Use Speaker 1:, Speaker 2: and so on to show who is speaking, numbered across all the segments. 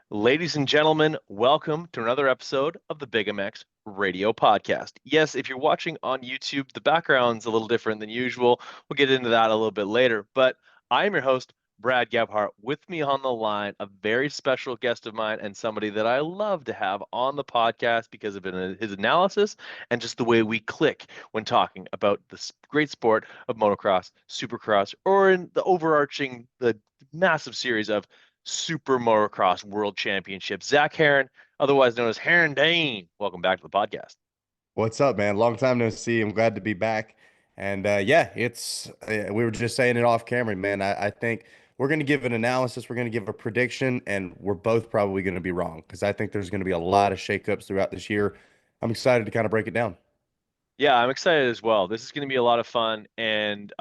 Speaker 1: Ladies and gentlemen, welcome to another episode of the Big MX Radio Podcast. Yes, if you're watching on YouTube, the background's a little different than usual. We'll get into that a little bit later, but I am your host, Brad Gebhart. With me on the line, a very special guest of mine and somebody that I love to have on the podcast because of his analysis and just the way we click when talking about the great sport of motocross, supercross, or in the overarching, the massive series of Supermotocross World Championship. Zac Herrin, otherwise known as Herrin Dane. Welcome back to the podcast.
Speaker 2: What's up, man? Long time no see. I'm glad to be back. And yeah, we were just saying it off camera, man. I think we're going to give an analysis, we're going to give a prediction, and we're both probably going to be wrong because I think there's going to be a lot of shakeups throughout this year. I'm excited to kind of break it down.
Speaker 1: Yeah, I'm excited as well. This is going to be a lot of fun. And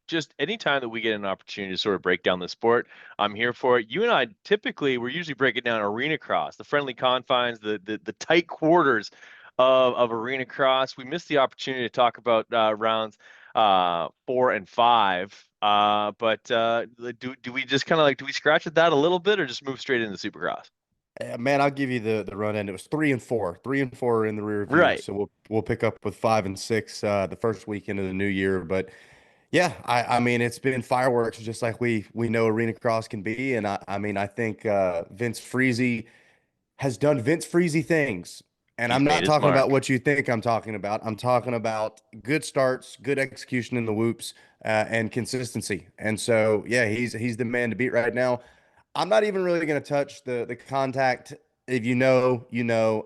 Speaker 1: just anytime that we get an opportunity to sort of break down the sport, I'm here for it. You and I typically, we're usually breaking down arena cross, the friendly confines, the tight quarters of arena cross. We missed the opportunity to talk about rounds 4 and 5. But do we just kind of like, do we scratch at that a little bit or just move straight into supercross?
Speaker 2: Man, I'll give you the run in. It was 3 and 4. 3 and 4 in the rear view.
Speaker 1: Right.
Speaker 2: So we'll pick up with 5 and 6 the first weekend of the new year. But yeah, I mean it's been fireworks just like we know arena cross can be. And I mean I think Vince Freezy has done Vince Freezy things. And
Speaker 1: He's
Speaker 2: I'm
Speaker 1: made
Speaker 2: not
Speaker 1: his
Speaker 2: talking about
Speaker 1: mark.
Speaker 2: what you think I'm talking about. I'm talking about good starts, good execution in the whoops, and consistency. And so, yeah, he's the man to beat right now. I'm not even really going to touch the contact. If you know, you know.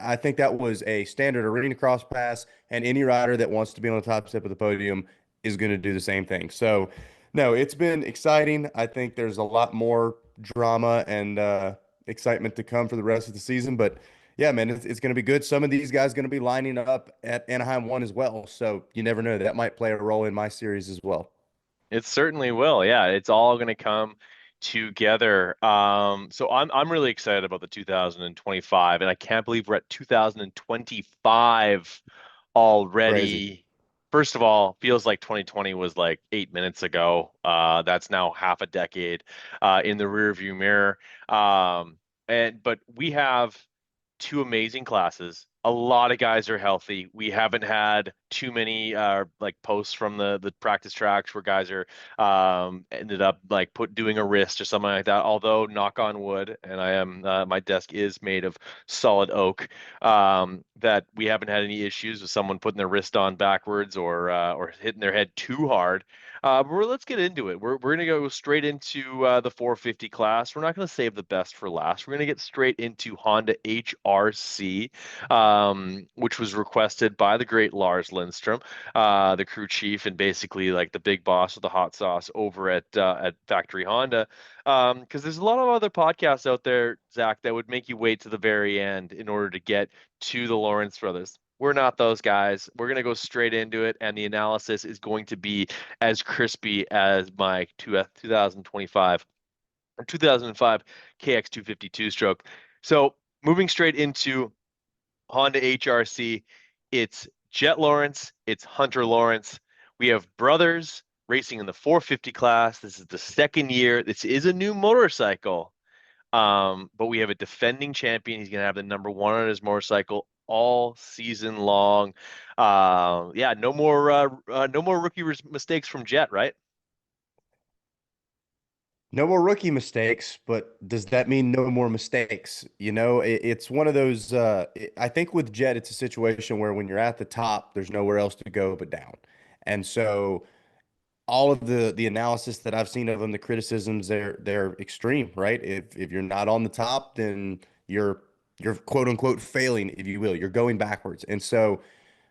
Speaker 2: I think that was a standard arena cross pass, and any rider that wants to be on the top step of the podium is going to do the same thing. So, no, it's been exciting. I think there's a lot more drama and excitement to come for the rest of the season. But yeah, man, it's going to be good. Some of these guys going to be lining up at Anaheim 1 as well. So you never know. That might play a role in my series as well.
Speaker 1: It certainly will. Yeah, it's all going to come together. So I'm really excited about the 2025, and I can't believe we're at 2025
Speaker 2: Crazy.
Speaker 1: already. First of all, feels like 2020 was like 8 minutes ago. That's now half a decade in the rearview mirror. And but we have two amazing classes. A lot of guys are healthy. We haven't had too many like posts from the practice tracks where guys are ended up like doing a wrist or something like that. Although knock on wood, and I am my desk is made of solid oak. That we haven't had any issues with someone putting their wrist on backwards or hitting their head too hard. Let's get into it. We're gonna go straight into the 450 class. We're not gonna save the best for last. We're gonna get straight into Honda HRC, which was requested by the great Lars Lindstrom, the crew chief and basically like the big boss of the hot sauce over at Factory Honda. Because there's a lot of other podcasts out there, Zach, that would make you wait to the very end in order to get to the Lawrence brothers. We're not those guys. We're going to go straight into it, and the analysis is going to be as crispy as my 2025 or 2005 KX252 stroke. So, moving straight into Honda HRC, it's Jet Lawrence, it's Hunter Lawrence. We have brothers racing in the 450 class. This is the second year. This is a new motorcycle. But we have a defending champion. He's going to have the number one on his motorcycle all season long. Yeah, no more rookie mistakes from Jet, right?
Speaker 2: No more rookie mistakes, but does that mean no more mistakes? It's one of those. I think with Jet, it's a situation where when you're at the top, there's nowhere else to go but down. And so all of the analysis that I've seen of them, the criticisms, they're extreme, right? If you're not on the top, then you're quote unquote failing, if you will. You're going backwards. And so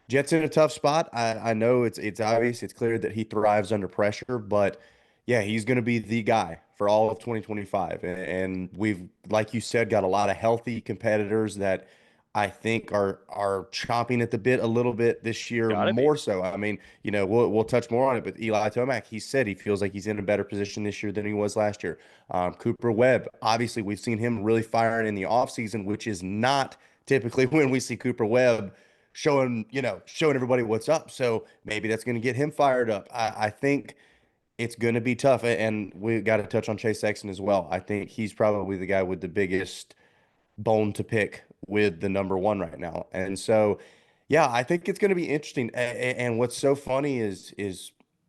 Speaker 2: Jet's in a tough spot. I know it's obvious, it's clear that he thrives under pressure, but yeah, he's going to be the guy for all of 2025. And we've, like you said, got a lot of healthy competitors that I think are chomping at the bit a little bit this year
Speaker 1: Gotta be.
Speaker 2: more so. I mean, we'll touch more on it, but Eli Tomac, he said he feels like he's in a better position this year than he was last year. Cooper Webb, obviously, we've seen him really firing in the offseason, which is not typically when we see Cooper Webb showing everybody what's up. So maybe that's going to get him fired up. I think It's going to be tough. And we got to touch on Chase Sexton as well. I think he's probably the guy with the biggest bone to pick with the number one right now. And so, yeah, I think it's going to be interesting. And what's so funny is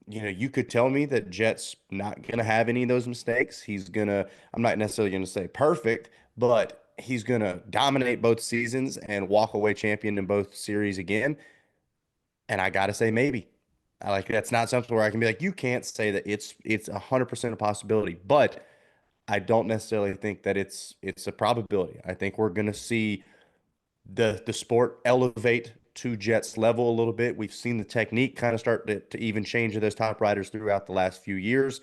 Speaker 2: you could tell me that Jet's not going to have any of those mistakes. He's going to, I'm not necessarily going to say perfect, but he's going to dominate both seasons and walk away champion in both series again. And I got to say maybe. I like that's not something where I can be like, you can't say that it's 100% a possibility, but I don't necessarily think that it's a probability. I think we're going to see the sport elevate to Jets level a little bit. We've seen the technique kind of start to even change of those top riders throughout the last few years.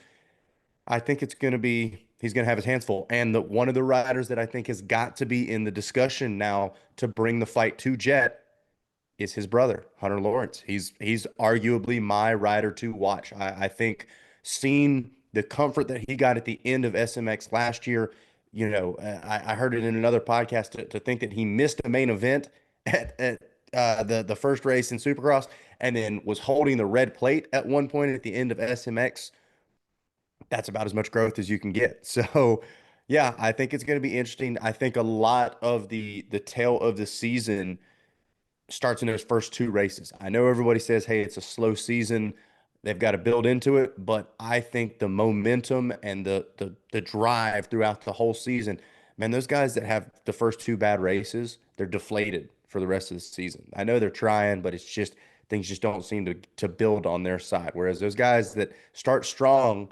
Speaker 2: I think it's going to be he's going to have his hands full. And one of the riders that I think has got to be in the discussion now to bring the fight to Jet is his brother, Hunter Lawrence. He's arguably my rider to watch. I think seeing the comfort that he got at the end of SMX last year, I heard it in another podcast to think that he missed a main event at the first race in Supercross and then was holding the red plate at one point at the end of SMX. That's about as much growth as you can get. So, yeah, I think it's going to be interesting. I think a lot of the tail of the season starts in those first two races. I know everybody says, hey, it's a slow season. They've got to build into it, but I think the momentum and the drive throughout the whole season, man, those guys that have the first two bad races, they're deflated for the rest of the season. I know they're trying, but it's just things just don't seem to build on their side. Whereas those guys that start strong,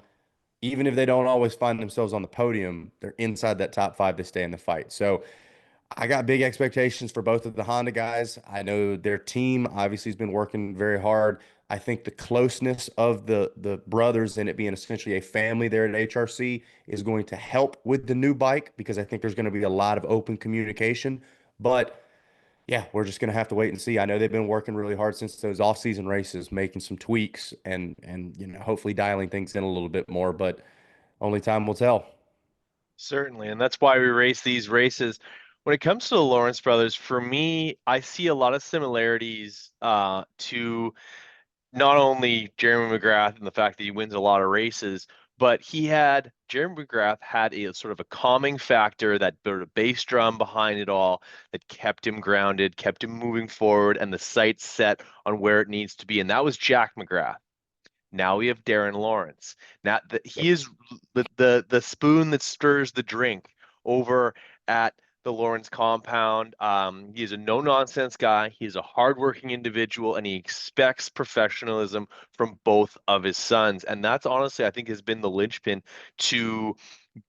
Speaker 2: even if they don't always find themselves on the podium, they're inside that top five, they stay in the fight. So I got big expectations for both of the Honda guys. I know their team obviously has been working very hard. I think the closeness of the brothers and it being essentially a family there at HRC is going to help with the new bike because I think there's going to be a lot of open communication. But yeah, we're just going to have to wait and see. I know they've been working really hard since those off-season races, making some tweaks and hopefully dialing things in a little bit more, but only time will tell.
Speaker 1: Certainly, and that's why we race these races. When it comes to the Lawrence brothers, for me, I see a lot of similarities to not only Jeremy McGrath and the fact that he wins a lot of races, but Jeremy McGrath had a sort of a calming factor, that sort of bass drum behind it all that kept him grounded, kept him moving forward, and the sights set on where it needs to be. And that was Jack McGrath. Now we have Darren Lawrence. Now that
Speaker 2: Yep.
Speaker 1: he is the spoon that stirs the drink over at the Lawrence compound. He is a no nonsense guy. He's a hardworking individual, and he expects professionalism from both of his sons. And that's honestly, I think, has been the linchpin to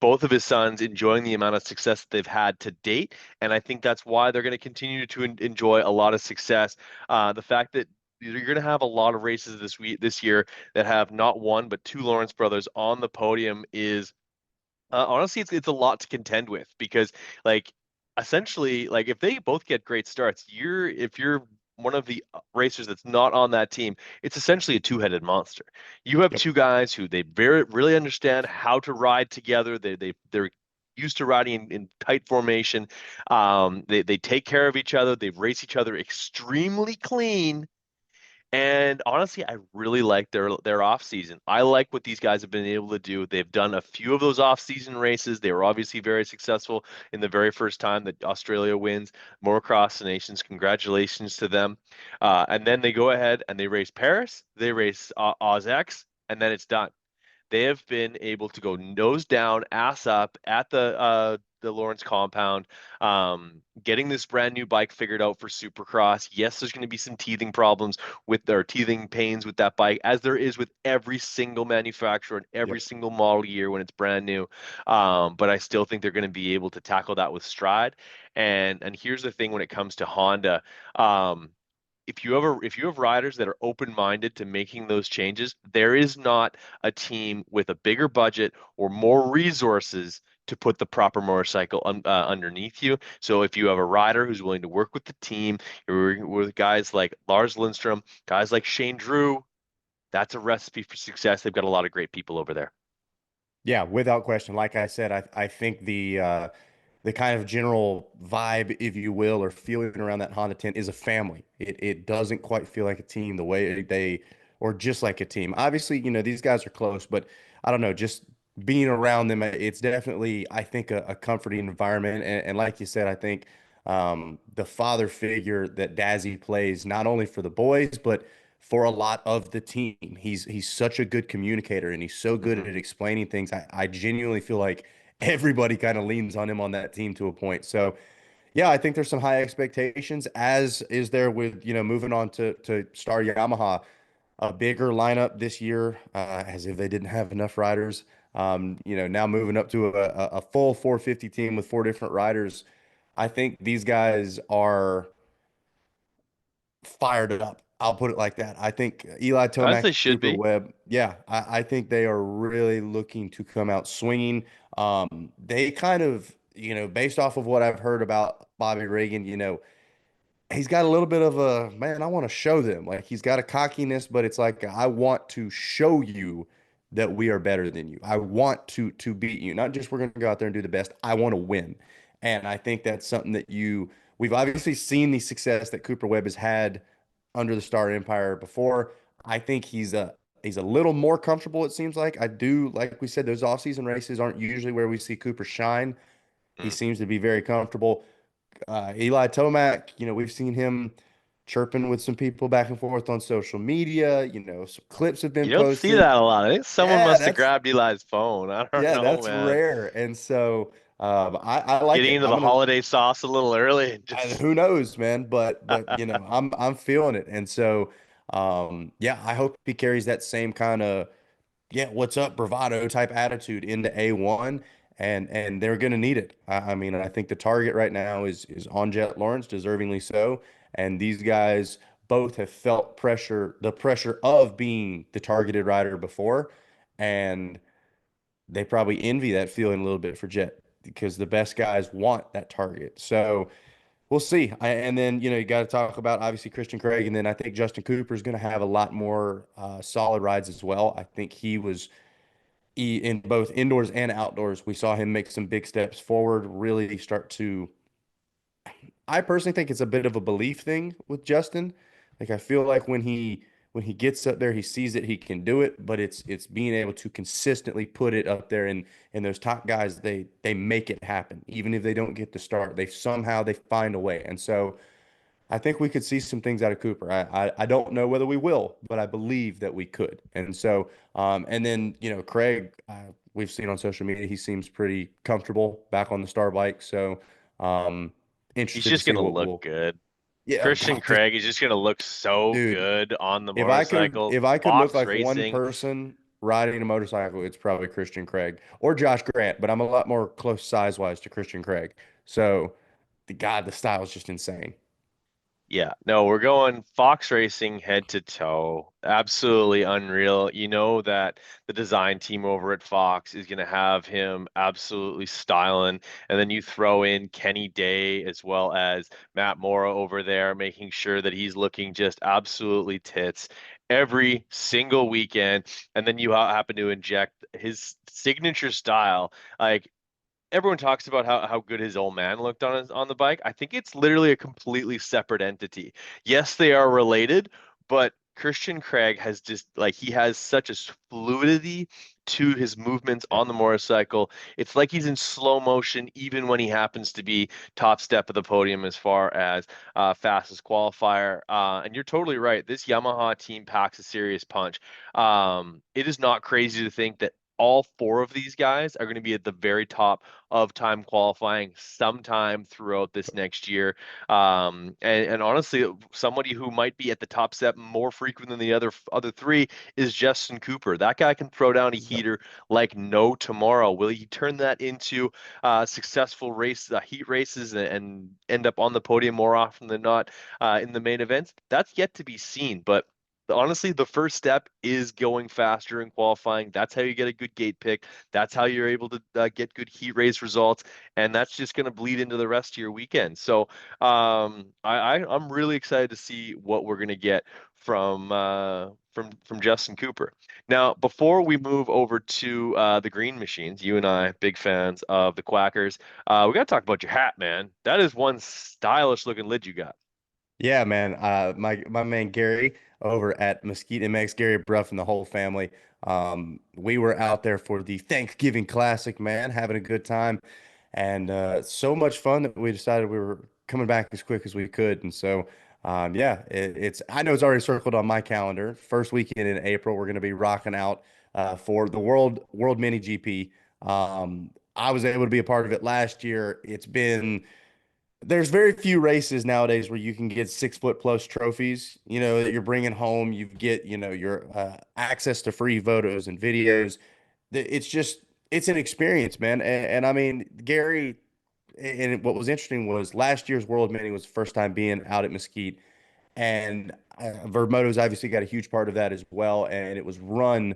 Speaker 1: both of his sons enjoying the amount of success that they've had to date. And I think that's why they're going to continue to enjoy a lot of success. The fact that you're going to have a lot of races this year that have not one but two Lawrence brothers on the podium is honestly, it's a lot to contend with because, like, essentially, like if they both get great starts, if you're one of the racers that's not on that team, it's essentially a two-headed monster. You have
Speaker 2: Yep.
Speaker 1: two guys who they very really understand how to ride together. They're used to riding in tight formation. They take care of each other. They race each other extremely clean, and honestly, I really like their off season. I like what these guys have been able to do. They've done a few of those off season races. They were obviously very successful in the very first time that Australia wins more across the nations. Congratulations to them. And then they go ahead and they race Paris, they race Oz and then it's done. They have been able to go nose down, ass up at the Lawrence compound, getting this brand new bike figured out for Supercross. Yes, there's going to be some teething problems with their teething pains with that bike, as there is with every single manufacturer and every
Speaker 2: Yep.
Speaker 1: single model year when it's brand new. But I still think they're going to be able to tackle that with stride. And here's the thing when it comes to Honda. If you have riders that are open-minded to making those changes, there is not a team with a bigger budget or more resources to put the proper motorcycle underneath you. So if you have a rider who's willing to work with the team, you're with guys like Lars Lindstrom, guys like Shane Drew, that's a recipe for success. They've got a lot of great people over there.
Speaker 2: Yeah, without question. Like I said, I think the kind of general vibe, if you will, or feeling around that Honda tent is a family. It doesn't quite feel like a team the way they or just like a team. Obviously, these guys are close, but I don't know, just being around them, it's definitely, I think, a comforting environment. And like you said, I think the father figure that Dazzy plays, not only for the boys, but for a lot of the team. He's such a good communicator and he's so good
Speaker 1: Hmm.
Speaker 2: at explaining things. I genuinely feel like everybody kind of leans on him on that team to a point. So yeah, I think there's some high expectations, as is there with, moving on to Star Yamaha, a bigger lineup this year, as if they didn't have enough riders. Now moving up to a full 450 team with four different riders. I think these guys are fired up. I'll put it like that. I think Eli
Speaker 1: As
Speaker 2: Tomac,
Speaker 1: they should
Speaker 2: Cooper
Speaker 1: be.
Speaker 2: Webb, yeah, I think they are really looking to come out swinging. They kind of, based off of what I've heard about Bobby Reagan, he's got a little bit of a man. I want to show them. Like he's got a cockiness, but it's like I want to show you that we are better than you. I want to beat you. Not just we're going to go out there and do the best. I want to win, and I think that's something that we've obviously seen the success that Cooper Webb has had under the Star Empire before. I think he's a little more comfortable. It seems like I do. Like we said, those off-season races aren't usually where we see Cooper shine. He
Speaker 1: Mm.
Speaker 2: seems to be very comfortable. Eli Tomac, we've seen him chirping with some people back and forth on social media. Some clips have been
Speaker 1: You don't see
Speaker 2: posted.
Speaker 1: that a lot. I think someone
Speaker 2: Yeah,
Speaker 1: must have
Speaker 2: that's
Speaker 1: grabbed Eli's phone. I don't
Speaker 2: yeah,
Speaker 1: know,
Speaker 2: that's
Speaker 1: man.
Speaker 2: rare. And so I like
Speaker 1: Getting
Speaker 2: it.
Speaker 1: into the holiday sauce a little early and just
Speaker 2: Who knows, man? But I'm feeling it. And so yeah, I hope he carries that same kind of yeah, what's up, bravado type attitude into A1, and they're going to need it. I mean, I think the target right now is on Jet Lawrence, deservingly so, and these guys both have felt the pressure of being the targeted rider before, and they probably envy that feeling a little bit for Jet because the best guys want that target. So we'll see. And then, you got to talk about obviously Christian Craig. And then I think Justin Cooper is going to have a lot more solid rides as well. I think in both indoors and outdoors, we saw him make some big steps forward, really start to. I personally think it's a bit of a belief thing with Justin. Like I feel like when he gets up there, he sees that he can do it, but it's being able to consistently put it up there and those top guys they make it happen. Even if they don't get the start, they find a way. And so I think we could see some things out of Cooper. I don't know whether we will, but I believe that we could. And so, and then, Craig, we've seen on social media, he seems pretty comfortable back on the Star bike. So, um,
Speaker 1: he's
Speaker 2: interested to
Speaker 1: just
Speaker 2: see
Speaker 1: gonna
Speaker 2: what
Speaker 1: look
Speaker 2: we'll,
Speaker 1: good.
Speaker 2: yeah,
Speaker 1: Christian
Speaker 2: God, just,
Speaker 1: Craig is just gonna look so
Speaker 2: dude,
Speaker 1: good on the
Speaker 2: if I could,
Speaker 1: motorcycle.
Speaker 2: if I could look
Speaker 1: Fox
Speaker 2: like one
Speaker 1: Racing.
Speaker 2: person riding a motorcycle, it's probably Christian Craig or Josh Grant, but I'm a lot more close size wise to Christian Craig. So, the style is just insane.
Speaker 1: Yeah, no, we're going Fox Racing head to toe. Absolutely unreal. You know that the design team over at Fox is going to have him absolutely styling. And then you throw in Kenny Day as well as Matt Mora over there, making sure that he's looking just absolutely tits every single weekend. And then you happen to inject his signature style. Like everyone talks about how good his old man looked on the bike. I think it's literally a completely separate entity. Yes, they are related, but Christian Craig has just like he has such a fluidity to his movements
Speaker 2: Yeah.
Speaker 1: on the motorcycle. It's like he's in slow motion even when he happens to be top step of the podium as far as fastest qualifier. And you're totally right. This Yamaha team packs a serious punch. It is not crazy to think that all four of these guys are going to be at the very top of time qualifying sometime throughout this next year. And honestly, somebody who might be at the top step more frequent than the other three is Justin Cooper. That guy can throw down a
Speaker 2: Yep.
Speaker 1: heater like no tomorrow. Will he turn that into successful heat races, and end up on the podium more often than not in the main events? That's yet to be seen, but. Honestly, the first step is going faster in qualifying. That's how you get a good gate pick. That's how you're able to get good heat race results, and that's just going to bleed into the rest of your weekend. So I'm really excited to see what we're going to get from Justin Cooper. Now, before we move over to the Green Machines, you and I big fans of the Quackers. We got to talk about your hat, man. That is one stylish looking lid you got.
Speaker 2: Yeah, man. My man Gary over at Mesquite MX, Gary Bruff and the whole family. We were out there for the Thanksgiving Classic, man, having a good time, and so much fun that we decided we were coming back as quick as we could. And so, yeah, it's I know it's already circled on my calendar. First weekend in April, we're going to be rocking out for the World Mini GP. I was able to be a part of it last year. There's very few races nowadays where you can get 6 foot plus trophies, that you're bringing home. You get, your access to free photos and videos. It's just, it's an experience, man. And I mean, Gary, and what was interesting was last year's World Mini was the first time being out at Mesquite. And Verb Moto's obviously got a huge part of that as well. And it was run,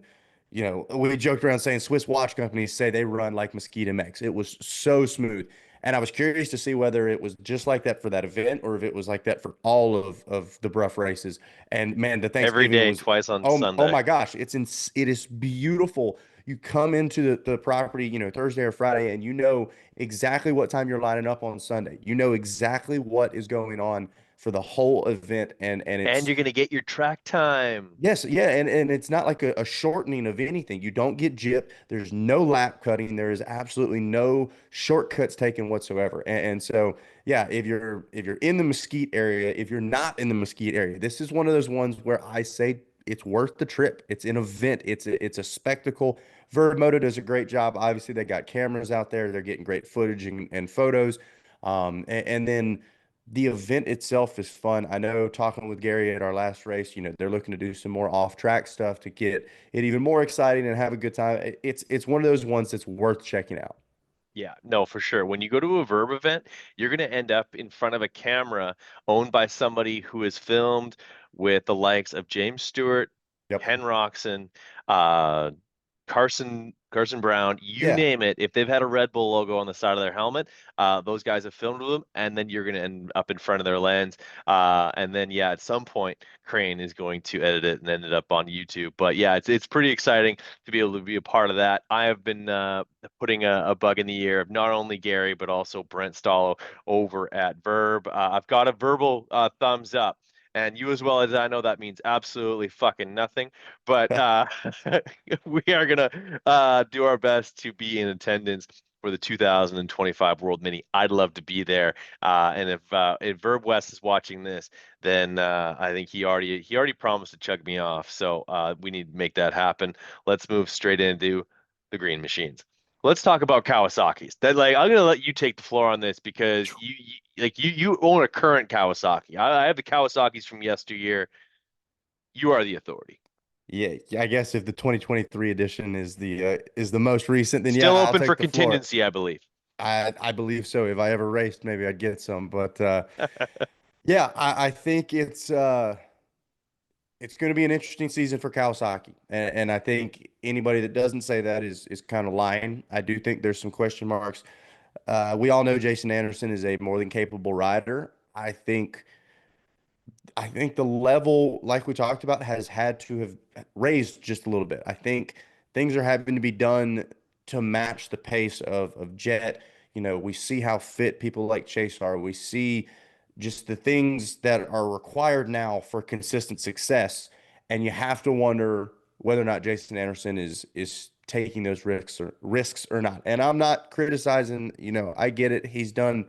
Speaker 2: we joked around saying Swiss watch companies say they run like Mesquite MX. It was so smooth. And I was curious to see whether it was just like that for that event or if it was like that for all of the Bruff races. And man, the
Speaker 1: Every
Speaker 2: Thanksgiving
Speaker 1: day,
Speaker 2: was,
Speaker 1: twice on
Speaker 2: oh
Speaker 1: Sunday.
Speaker 2: my gosh, it is beautiful. You come into the property, Thursday or Friday, and you know exactly what time you're lining up on Sunday. You know exactly what is going on for the whole event, and
Speaker 1: And
Speaker 2: it's
Speaker 1: you're gonna get your track time.
Speaker 2: yes, yeah, and it's not like a shortening of anything. You don't get gypped. There's no lap cutting. There is absolutely no shortcuts taken whatsoever. And so, yeah, if you're in the Mesquite area, if you're not in the Mesquite area, this is one of those ones where I say it's worth the trip. It's an event. It's a spectacle. Verb Moto does a great job. Obviously, they got cameras out there. They're getting great footage and photos. And then the event itself is fun. I know talking with Gary at our last race, they're looking to do some more off-track stuff to get it even more exciting and have a good time. It's one of those ones that's worth checking out.
Speaker 1: Yeah, no, for sure. When you go to a Verb event, you're going to end up in front of a camera owned by somebody who has filmed with the likes of James Stewart,
Speaker 2: Yep.
Speaker 1: Ken Roxon, uh, Carson Brown, you
Speaker 2: Yeah.
Speaker 1: name it. If they've had a Red Bull logo on the side of their helmet, those guys have filmed with them, and then you're going to end up in front of their lens. And then yeah, at some point, Crane is going to edit it and end it up on YouTube. But yeah, it's pretty exciting to be able to be a part of that. I have been putting a bug in the ear of not only Gary but also Brent Stallo over at Verb. I've got a verbal thumbs up. And you as well as I know that means absolutely fucking nothing. But we are gonna do our best to be in attendance for the 2025 World Mini. I'd love to be there. And if Verb West is watching this, then I think he already promised to chug me off. So we need to make that happen. Let's move straight into the green machines. Let's talk about Kawasaki's. That like I'm gonna let you take the floor on this because you own a current Kawasaki. I have the Kawasaki's from yesteryear. You are the authority.
Speaker 2: Yeah, I guess if the 2023 edition is the most recent, then yeah,
Speaker 1: Still
Speaker 2: I'll
Speaker 1: open for
Speaker 2: take the floor.
Speaker 1: contingency, I believe.
Speaker 2: I believe so. If I ever raced, maybe I'd get some. But yeah, I think it's going to be an interesting season for Kawasaki, and I think anybody that doesn't say that is kind of lying. I do think there's some question marks. We all know Jason Anderson is a more than capable rider. I think the level, like we talked about, has had to have raised just a little bit. I think things are having to be done to match the pace of Jet. We see how fit people like Chase are. We see just the things that are required now for consistent success. And you have to wonder whether or not Jason Anderson is taking those risks or not. And I'm not criticizing, I get it. He's done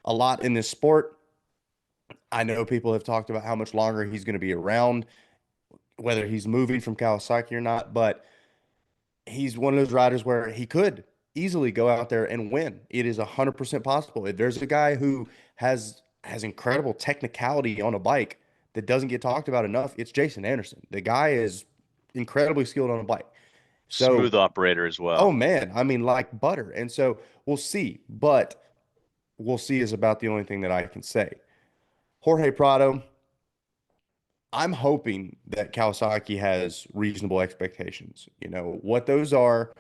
Speaker 2: a lot in this sport. I know people have talked about how much longer he's going to be around, whether he's moving from Kawasaki or not, but he's one of those riders where he could easily go out there and win. It is 100% possible. If there's a guy who has incredible technicality on a bike that doesn't get talked about enough, it's Jason Anderson. The guy is incredibly skilled on a bike. So,
Speaker 1: Smooth operator as
Speaker 2: oh
Speaker 1: well.
Speaker 2: man, I mean, like butter. And so we'll see, but we'll see is about the only thing that I can say. Jorge Prado, I'm hoping that Kawasaki has reasonable expectations. What those are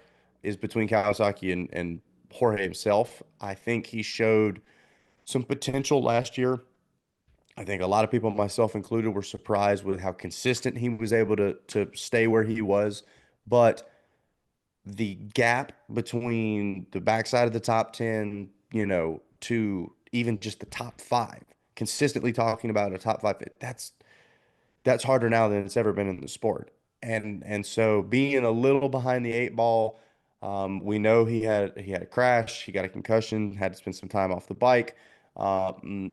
Speaker 2: is between Kawasaki and Jorge himself. I think he showed some potential last year. I think a lot of people, myself included, were surprised with how consistent he was able to stay where he was. But the gap between the backside of the top 10, to even just the top five consistently talking about a top five. That's harder now than it's ever been in the sport. And so being a little behind the eight ball, we know he had a crash, he got a concussion, had to spend some time off the bike.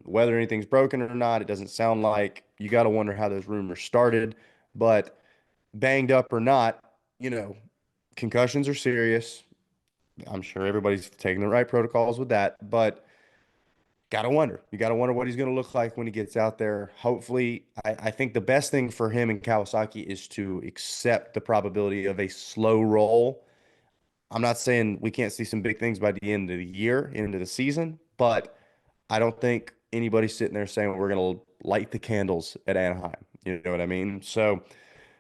Speaker 2: Whether anything's broken or not, it doesn't sound like. You got to wonder how those rumors started. But banged up or not, you know, concussions are serious. I'm sure everybody's taking the right protocols with that, but gotta wonder. You gotta wonder what he's gonna look like when he gets out there. Hopefully, I think the best thing for him and Kawasaki is to accept the probability of a slow roll. I'm not saying we can't see some big things by the end of the year, end of the season, but I don't think anybody's sitting there saying we're gonna light the candles at Anaheim. You know what I mean? So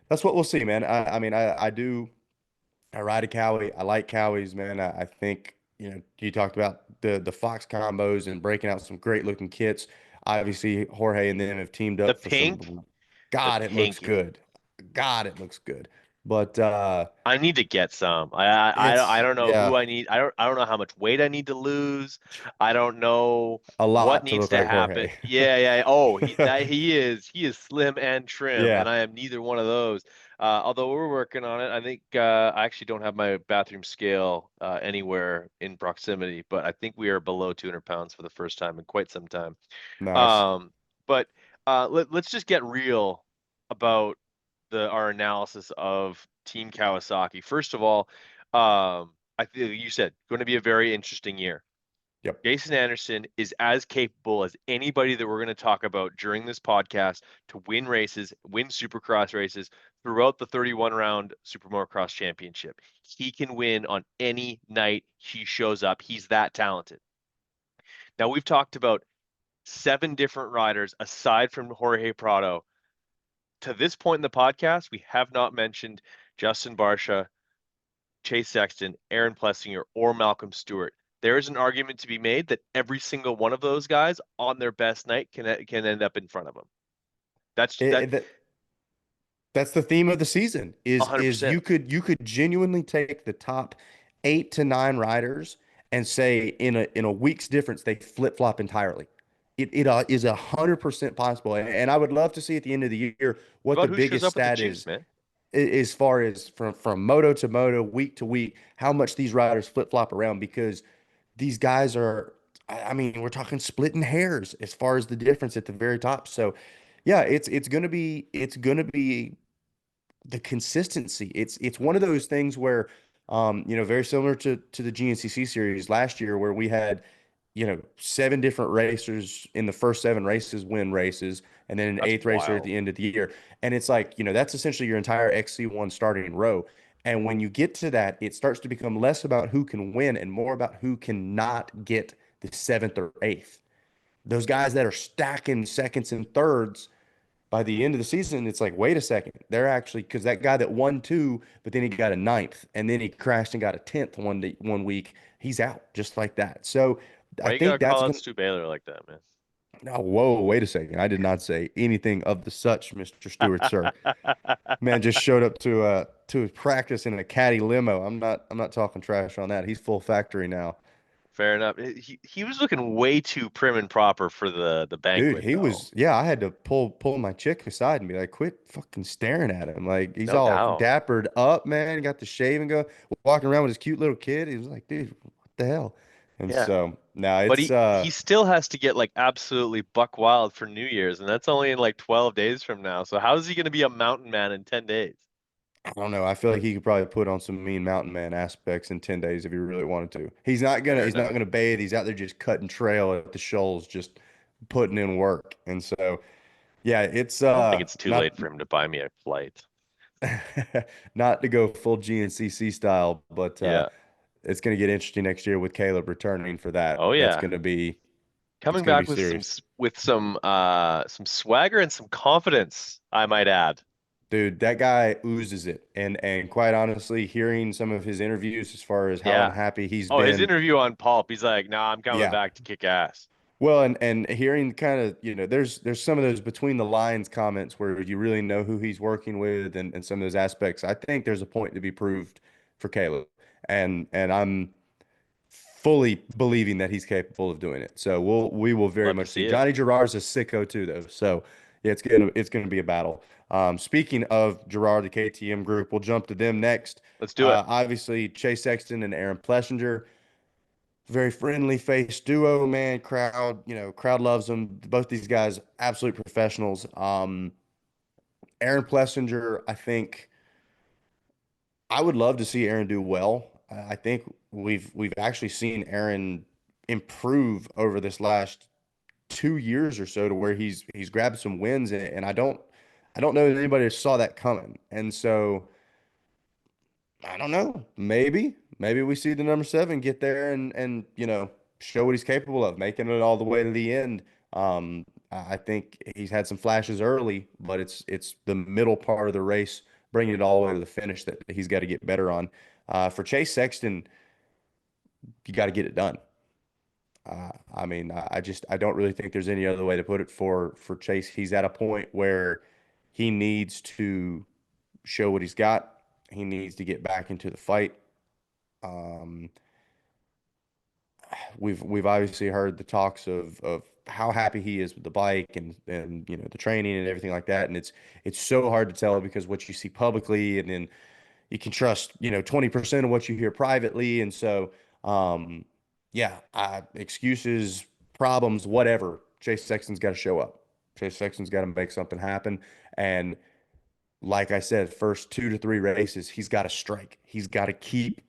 Speaker 2: that's what we'll see, man. I mean, I do. I ride a Cowie. I like Cowies, man. I think, you talked about the Fox combos and breaking out some great looking kits. Obviously, Jorge and them have teamed
Speaker 1: The
Speaker 2: up for
Speaker 1: pink,
Speaker 2: some.
Speaker 1: the
Speaker 2: God, it looks
Speaker 1: pink.
Speaker 2: good. God, it looks good. But
Speaker 1: I need to get some. I
Speaker 2: it's
Speaker 1: don't know
Speaker 2: yeah,
Speaker 1: who I need. I don't know how much weight I need to lose. I don't know
Speaker 2: a
Speaker 1: what
Speaker 2: lot to
Speaker 1: needs
Speaker 2: look
Speaker 1: to
Speaker 2: like
Speaker 1: happen.
Speaker 2: Jorge.
Speaker 1: Yeah, yeah. Oh, he is slim and trim,
Speaker 2: Yeah,
Speaker 1: and I am neither one of those. Although we're working on it. I think I actually don't have my bathroom scale anywhere in proximity, but I think we are below 200 pounds for the first time in quite some time.
Speaker 2: nice.
Speaker 1: Um, but let's just get real about our analysis of Team Kawasaki. First of all, I think you said going to be a very interesting year.
Speaker 2: Yep.
Speaker 1: Jason Anderson is as capable as anybody that we're going to talk about during this podcast to win races, win Supercross races throughout the 31 round Supermotocross championship. He can win on any night he shows up. He's that talented. Now, we've talked about seven different riders aside from Jorge Prado. To this point in the podcast, we have not mentioned Justin Barsha, Chase Sexton, Aaron Plessinger, or Malcolm Stewart. There is an argument to be made that every single one of those guys on their best night can end up in front of them. That's
Speaker 2: It,
Speaker 1: that
Speaker 2: it- that, that's the theme of the season is
Speaker 1: 100%.
Speaker 2: you could genuinely take the top 8 to 9 riders and say in a week's difference they flip flop entirely. It is 100% possible, and I would love to see at the end of the year
Speaker 1: It's
Speaker 2: what
Speaker 1: about
Speaker 2: the
Speaker 1: who shows
Speaker 2: biggest
Speaker 1: up with the
Speaker 2: stat
Speaker 1: juice,
Speaker 2: is
Speaker 1: man.
Speaker 2: as far as from moto to moto, week to week, how much these riders flip flop around because these guys are. I mean, we're talking splitting hairs as far as the difference at the very top. So, yeah, it's gonna be the consistency. It's one of those things where, very similar to the GNCC series last year, where we had, 7 different racers in the first 7 races win races, and then an
Speaker 1: That's
Speaker 2: eighth racer at
Speaker 1: wild.
Speaker 2: the end of the year. And it's like, that's essentially your entire XC1 starting row. And when you get to that, it starts to become less about who can win and more about who cannot get the seventh or eighth. Those guys that are stacking seconds and thirds by the end of the season, it's like, wait a second, they're actually because that guy that won two, but then he got a ninth, and then he crashed and got a tenth one week. He's out just like that. So I
Speaker 1: Why you
Speaker 2: think
Speaker 1: gotta
Speaker 2: that's
Speaker 1: call out
Speaker 2: gonna.
Speaker 1: Stu Baylor like that,
Speaker 2: Oh, whoa, wait a second. I did not say anything of the such, Mr. Stewart, sir.
Speaker 1: man?
Speaker 2: Man just showed up to his practice in a caddy limo. I'm not talking trash on that. He's full factory now.
Speaker 1: Fair enough. He was looking way too prim and proper for the
Speaker 2: Dude,
Speaker 1: banquet,
Speaker 2: he
Speaker 1: though.
Speaker 2: was, yeah, I had to pull my chick aside and be like, quit fucking staring at him. Like he's
Speaker 1: No
Speaker 2: all
Speaker 1: doubt.
Speaker 2: dappered up, man. Got the shave and go walking around with his cute little kid. He was like, dude, what the hell? And
Speaker 1: Yeah.
Speaker 2: so now
Speaker 1: But
Speaker 2: it's
Speaker 1: he still has to get like absolutely buck wild for New Year's, and that's only in like 12 days from now. So how is he going to be a mountain man in 10 days?
Speaker 2: I don't know. I feel like he could probably put on some mean mountain man aspects in 10 days if he really wanted to. He's not gonna
Speaker 1: Fair
Speaker 2: he's not
Speaker 1: enough.
Speaker 2: gonna bathe. He's out there just cutting trail at the shoals, just putting in work. And so yeah, it's
Speaker 1: I don't think it's too
Speaker 2: not
Speaker 1: late for him to buy me a flight.
Speaker 2: not to go full GNCC style, but
Speaker 1: Yeah.
Speaker 2: it's going to get interesting next year with Caleb returning for that.
Speaker 1: Oh
Speaker 2: That's
Speaker 1: yeah.
Speaker 2: going to be it's
Speaker 1: Coming
Speaker 2: going to be
Speaker 1: back with
Speaker 2: serious.
Speaker 1: some swagger and some confidence, I might add.
Speaker 2: Dude, that guy oozes it. And quite honestly, hearing some of his interviews as far as how
Speaker 1: Yeah.
Speaker 2: unhappy he's
Speaker 1: Oh, his
Speaker 2: been,
Speaker 1: interview on Pulp, he's like, "Nah, I'm coming
Speaker 2: yeah.
Speaker 1: back to kick ass."
Speaker 2: Well, and hearing kind of, there's some of those between the lines comments where you really know who he's working with and some of those aspects. I think there's a point to be proved for Caleb. And I'm fully believing that he's capable of doing it. So we will very
Speaker 1: Love to
Speaker 2: much see.
Speaker 1: see it.
Speaker 2: Johnny Gerard's a sicko too, though. So yeah, it's gonna be a battle. Speaking of Gerard, the KTM group, we'll jump to them next.
Speaker 1: Let's do it.
Speaker 2: Obviously, Chase Sexton and Aaron Plessinger, very friendly face duo, man. Crowd loves them. Both these guys, absolute professionals. Aaron Plessinger, I think I would love to see Aaron do well. I think we've actually seen Aaron improve over this last 2 years or so to where he's grabbed some wins and I don't know that anybody saw that coming. And so I don't know. Maybe we see the number seven get there and show what he's capable of, making it all the way to the end. I think he's had some flashes early, but it's the middle part of the race, bringing it all the way to the finish that he's got to get better on. For Chase Sexton, you got to get it done. I mean, I don't really think there's any other way to put it for Chase. He's at a point where he needs to show what he's got. He needs to get back into the fight. Um, we've obviously heard the talks of how happy he is with the bike and the training and everything like that. And it's so hard to tell because what you see publicly and then you can trust 20% of what you hear privately. And so yeah, excuses, problems, whatever. Chase Sexton's got to show up. Chase Sexton's got to make something happen. And like I said, first 2 to 3 races, he's got to strike. He's got to keep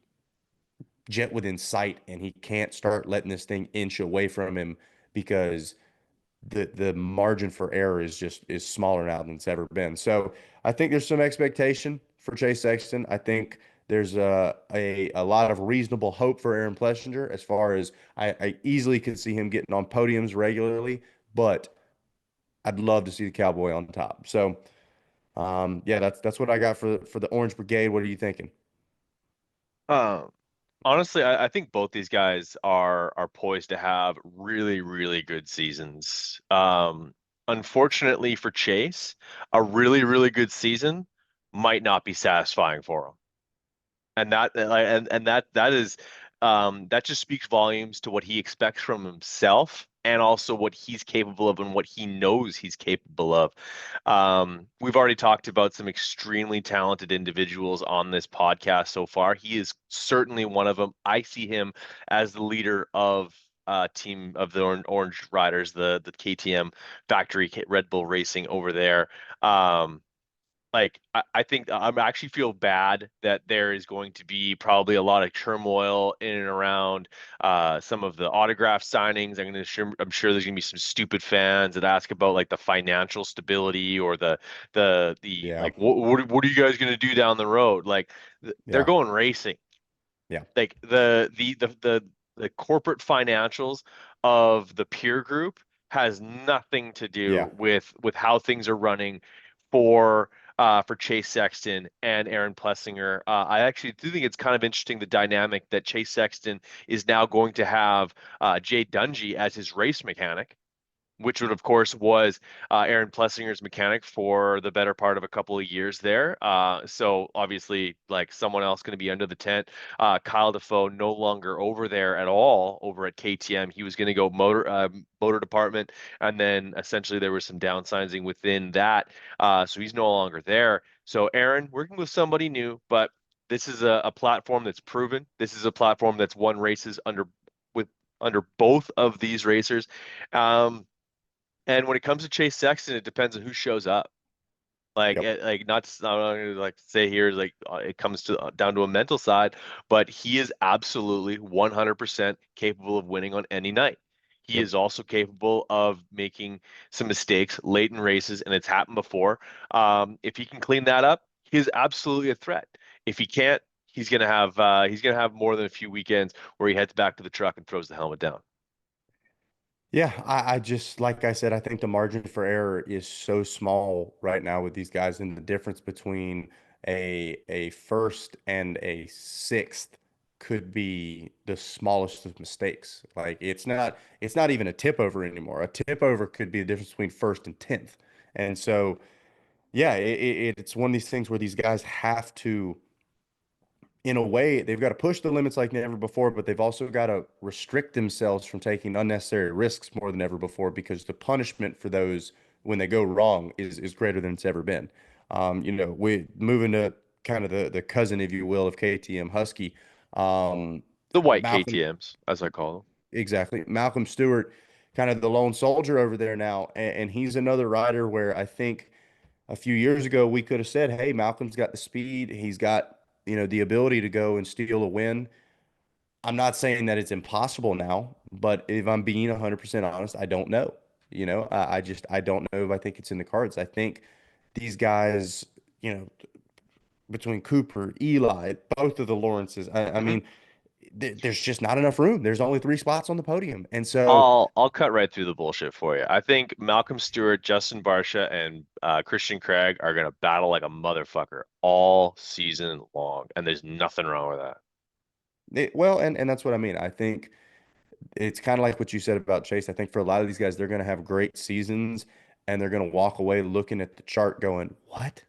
Speaker 2: Jet within sight, and he can't start letting this thing inch away from him because the margin for error is smaller now than it's ever been. So I think there's some expectation for Chase Sexton. I think there's a lot of reasonable hope for Aaron Plessinger as far as I easily could see him getting on podiums regularly, but I'd love to see the Cowboy on top. So yeah, that's what I got for the Orange Brigade. What are you thinking?
Speaker 1: Um, Honestly, I think both these guys are poised to have really, really good seasons. Unfortunately for Chase, a really, really good season might not be satisfying for him. And that just speaks volumes to what he expects from himself and also what he's capable of and what he knows he's capable of. We've already talked about some extremely talented individuals on this podcast so far. He is certainly one of them. I see him as the leader of team of the Orange Riders, the KTM factory Red Bull Racing over there. I think I actually feel bad that there is going to be probably a lot of turmoil in and around some of the autograph signings. I'm sure there's gonna be some stupid fans that ask about like the financial stability or the
Speaker 2: Yeah,
Speaker 1: like what are you guys gonna do down the road? Like they're
Speaker 2: yeah,
Speaker 1: going racing.
Speaker 2: yeah,
Speaker 1: Like the corporate financials of the peer group has nothing to
Speaker 2: yeah.
Speaker 1: do with how things are running for Chase Sexton and Aaron Plessinger. I actually do think it's kind of interesting the dynamic that Chase Sexton is now going to have Jay Dungy as his race mechanic, which would, of course, was Aaron Plessinger's mechanic for the better part of a couple of years there. So obviously, like someone else going to be under the tent. Kyle Defoe no longer over there at all over at KTM. He was going to go motor department, and then essentially there was some downsizing within that. So he's no longer there. So Aaron working with somebody new, but this is a platform that's proven. This is a platform that's won races with under both of these racers. And when it comes to Chase Sexton, it depends on who shows up.
Speaker 2: Yep.
Speaker 1: Not gonna like say here is like it comes to down to a mental side, but he is absolutely 100% capable of winning on any night. He
Speaker 2: Yep.
Speaker 1: is also capable of making some mistakes late in races, and it's happened before. If he can clean that up, he is absolutely a threat. If he can't, he's gonna have more than a few weekends where he heads back to the truck and throws the helmet down.
Speaker 2: Yeah, I just like I said, I think the margin for error is so small right now with these guys, and the difference between a first and a sixth could be the smallest of mistakes. Like it's not even a tip over anymore. A tip over could be the difference between first and 10th. And so yeah, it's one of these things where these guys have to in a way, they've got to push the limits like never before, but they've also got to restrict themselves from taking unnecessary risks more than ever before because the punishment for those when they go wrong is greater than it's ever been. We moving to kind of the cousin, if you will, of KTM Husky. Um,
Speaker 1: The white
Speaker 2: Malcolm,
Speaker 1: KTMs, as I call them.
Speaker 2: exactly. Malcolm Stewart, kind of the lone soldier over there now, and he's another rider where I think a few years ago we could have said, "Hey, Malcolm's got the speed. He's got the ability to go and steal a win." I'm not saying that it's impossible now, but if I'm being 100% honest, I don't know. I don't know if I think it's in the cards. I think these guys, you know, between Cooper, Eli, both of the Lawrences, I
Speaker 1: Hmm.
Speaker 2: mean, there's just not enough room. There's only three spots on the podium. And so,
Speaker 1: I'll cut right through the bullshit for you. I think Malcolm Stewart, Justin Barcia, and Christian Craig are gonna battle like a motherfucker all season long, and there's nothing wrong with that.
Speaker 2: well, and that's what I mean. I think it's kind of like what you said about Chase. I think for a lot of these guys, they're going to have great seasons and they're going to walk away looking at the chart going, what?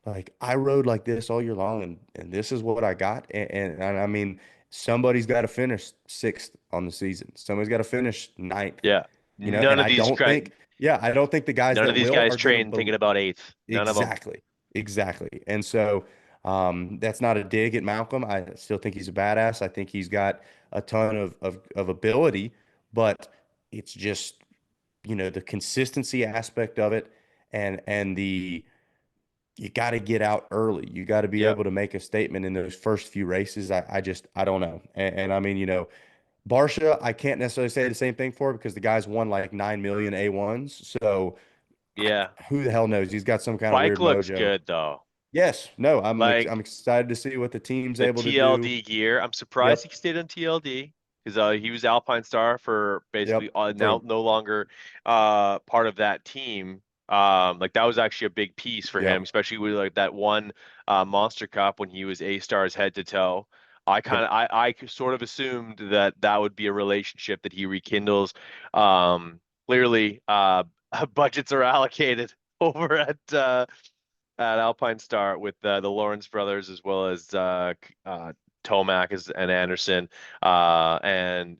Speaker 2: Like I rode like this all year long and this is what I got. And I mean, somebody's got to finish sixth on the season. Somebody's got to finish ninth,
Speaker 1: Yeah,
Speaker 2: and
Speaker 1: none of
Speaker 2: I
Speaker 1: these
Speaker 2: don't
Speaker 1: cra-
Speaker 2: think, yeah, I don't think the guys
Speaker 1: none of
Speaker 2: that
Speaker 1: these
Speaker 2: will
Speaker 1: guys
Speaker 2: are going
Speaker 1: train
Speaker 2: to
Speaker 1: thinking about eighth. None of them.
Speaker 2: exactly, exactly. And so that's not a dig at Malcolm. I still think he's a badass. I think he's got a ton of ability, but it's just, the consistency aspect of it and the you got to get out early. You got to be
Speaker 1: Yeah,
Speaker 2: able to make a statement in those first few races. I don't know. And I mean, Barsha, I can't necessarily say the same thing for because the guy's won like 9 million A1s. So
Speaker 1: yeah.
Speaker 2: who the hell knows? He's got some kind of
Speaker 1: Bike
Speaker 2: weird
Speaker 1: looks
Speaker 2: mojo.
Speaker 1: good though.
Speaker 2: Yes. No, I'm
Speaker 1: Like
Speaker 2: excited to see what the team's
Speaker 1: the
Speaker 2: able to do.
Speaker 1: TLD gear. I'm surprised
Speaker 2: Yep.
Speaker 1: he stayed on TLD because he was Alpine Star for basically
Speaker 2: Yep.
Speaker 1: now
Speaker 2: For
Speaker 1: no longer part of that team. Like that was actually a big piece for him,
Speaker 2: yep.
Speaker 1: especially with like that one Monster Cup when he was A Stars head to toe.
Speaker 2: Yep.
Speaker 1: I sort of assumed that that would be a relationship that he rekindles. Clearly, budgets are allocated over at Alpine Star with the Lawrence brothers as well as Tomac and Anderson and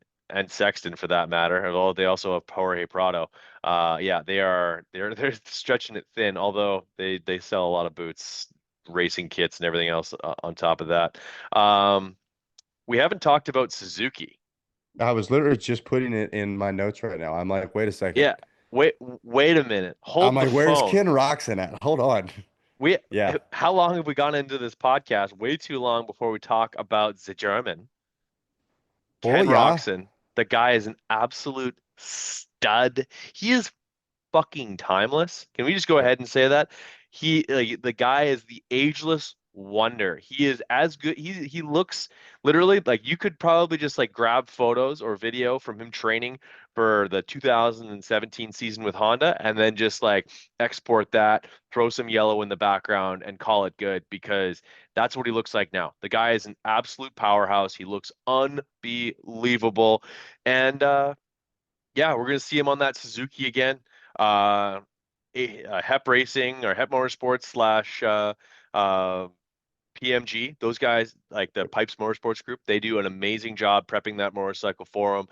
Speaker 1: Sexton for that matter. Although they also have Jorge Prado. Yeah, they're stretching it thin. Although they sell a lot of boots, racing kits, and everything else on top of that. Um, we haven't talked about Suzuki.
Speaker 2: I was literally just putting it in my notes right now. I'm like, wait a second.
Speaker 1: Yeah, wait a minute.
Speaker 2: I'm
Speaker 1: Hold the
Speaker 2: like, where's
Speaker 1: phone.
Speaker 2: Ken Roxon at? Hold on.
Speaker 1: We
Speaker 2: Yeah.
Speaker 1: how long have we gone into this podcast? Way too long before we talk about the German.
Speaker 2: Well,
Speaker 1: Ken
Speaker 2: yeah.
Speaker 1: Roxon, the guy is an absolute stud. He is fucking timeless. Can we just go
Speaker 2: Yep.
Speaker 1: ahead and say that? The guy is the ageless wonder. He is as good. He looks literally like you could probably just like grab photos or video from him training for the 2017 season with Honda and then just like export that, throw some yellow in the background and call it good because that's what he looks like now. The guy is an absolute powerhouse. He looks unbelievable. And yeah, we're gonna see him on that Suzuki again. Uh, Hep Racing or Hep Motorsports slash PMG. Those guys, like the Pipes Motorsports Group, they do an amazing job prepping that motorcycle for him.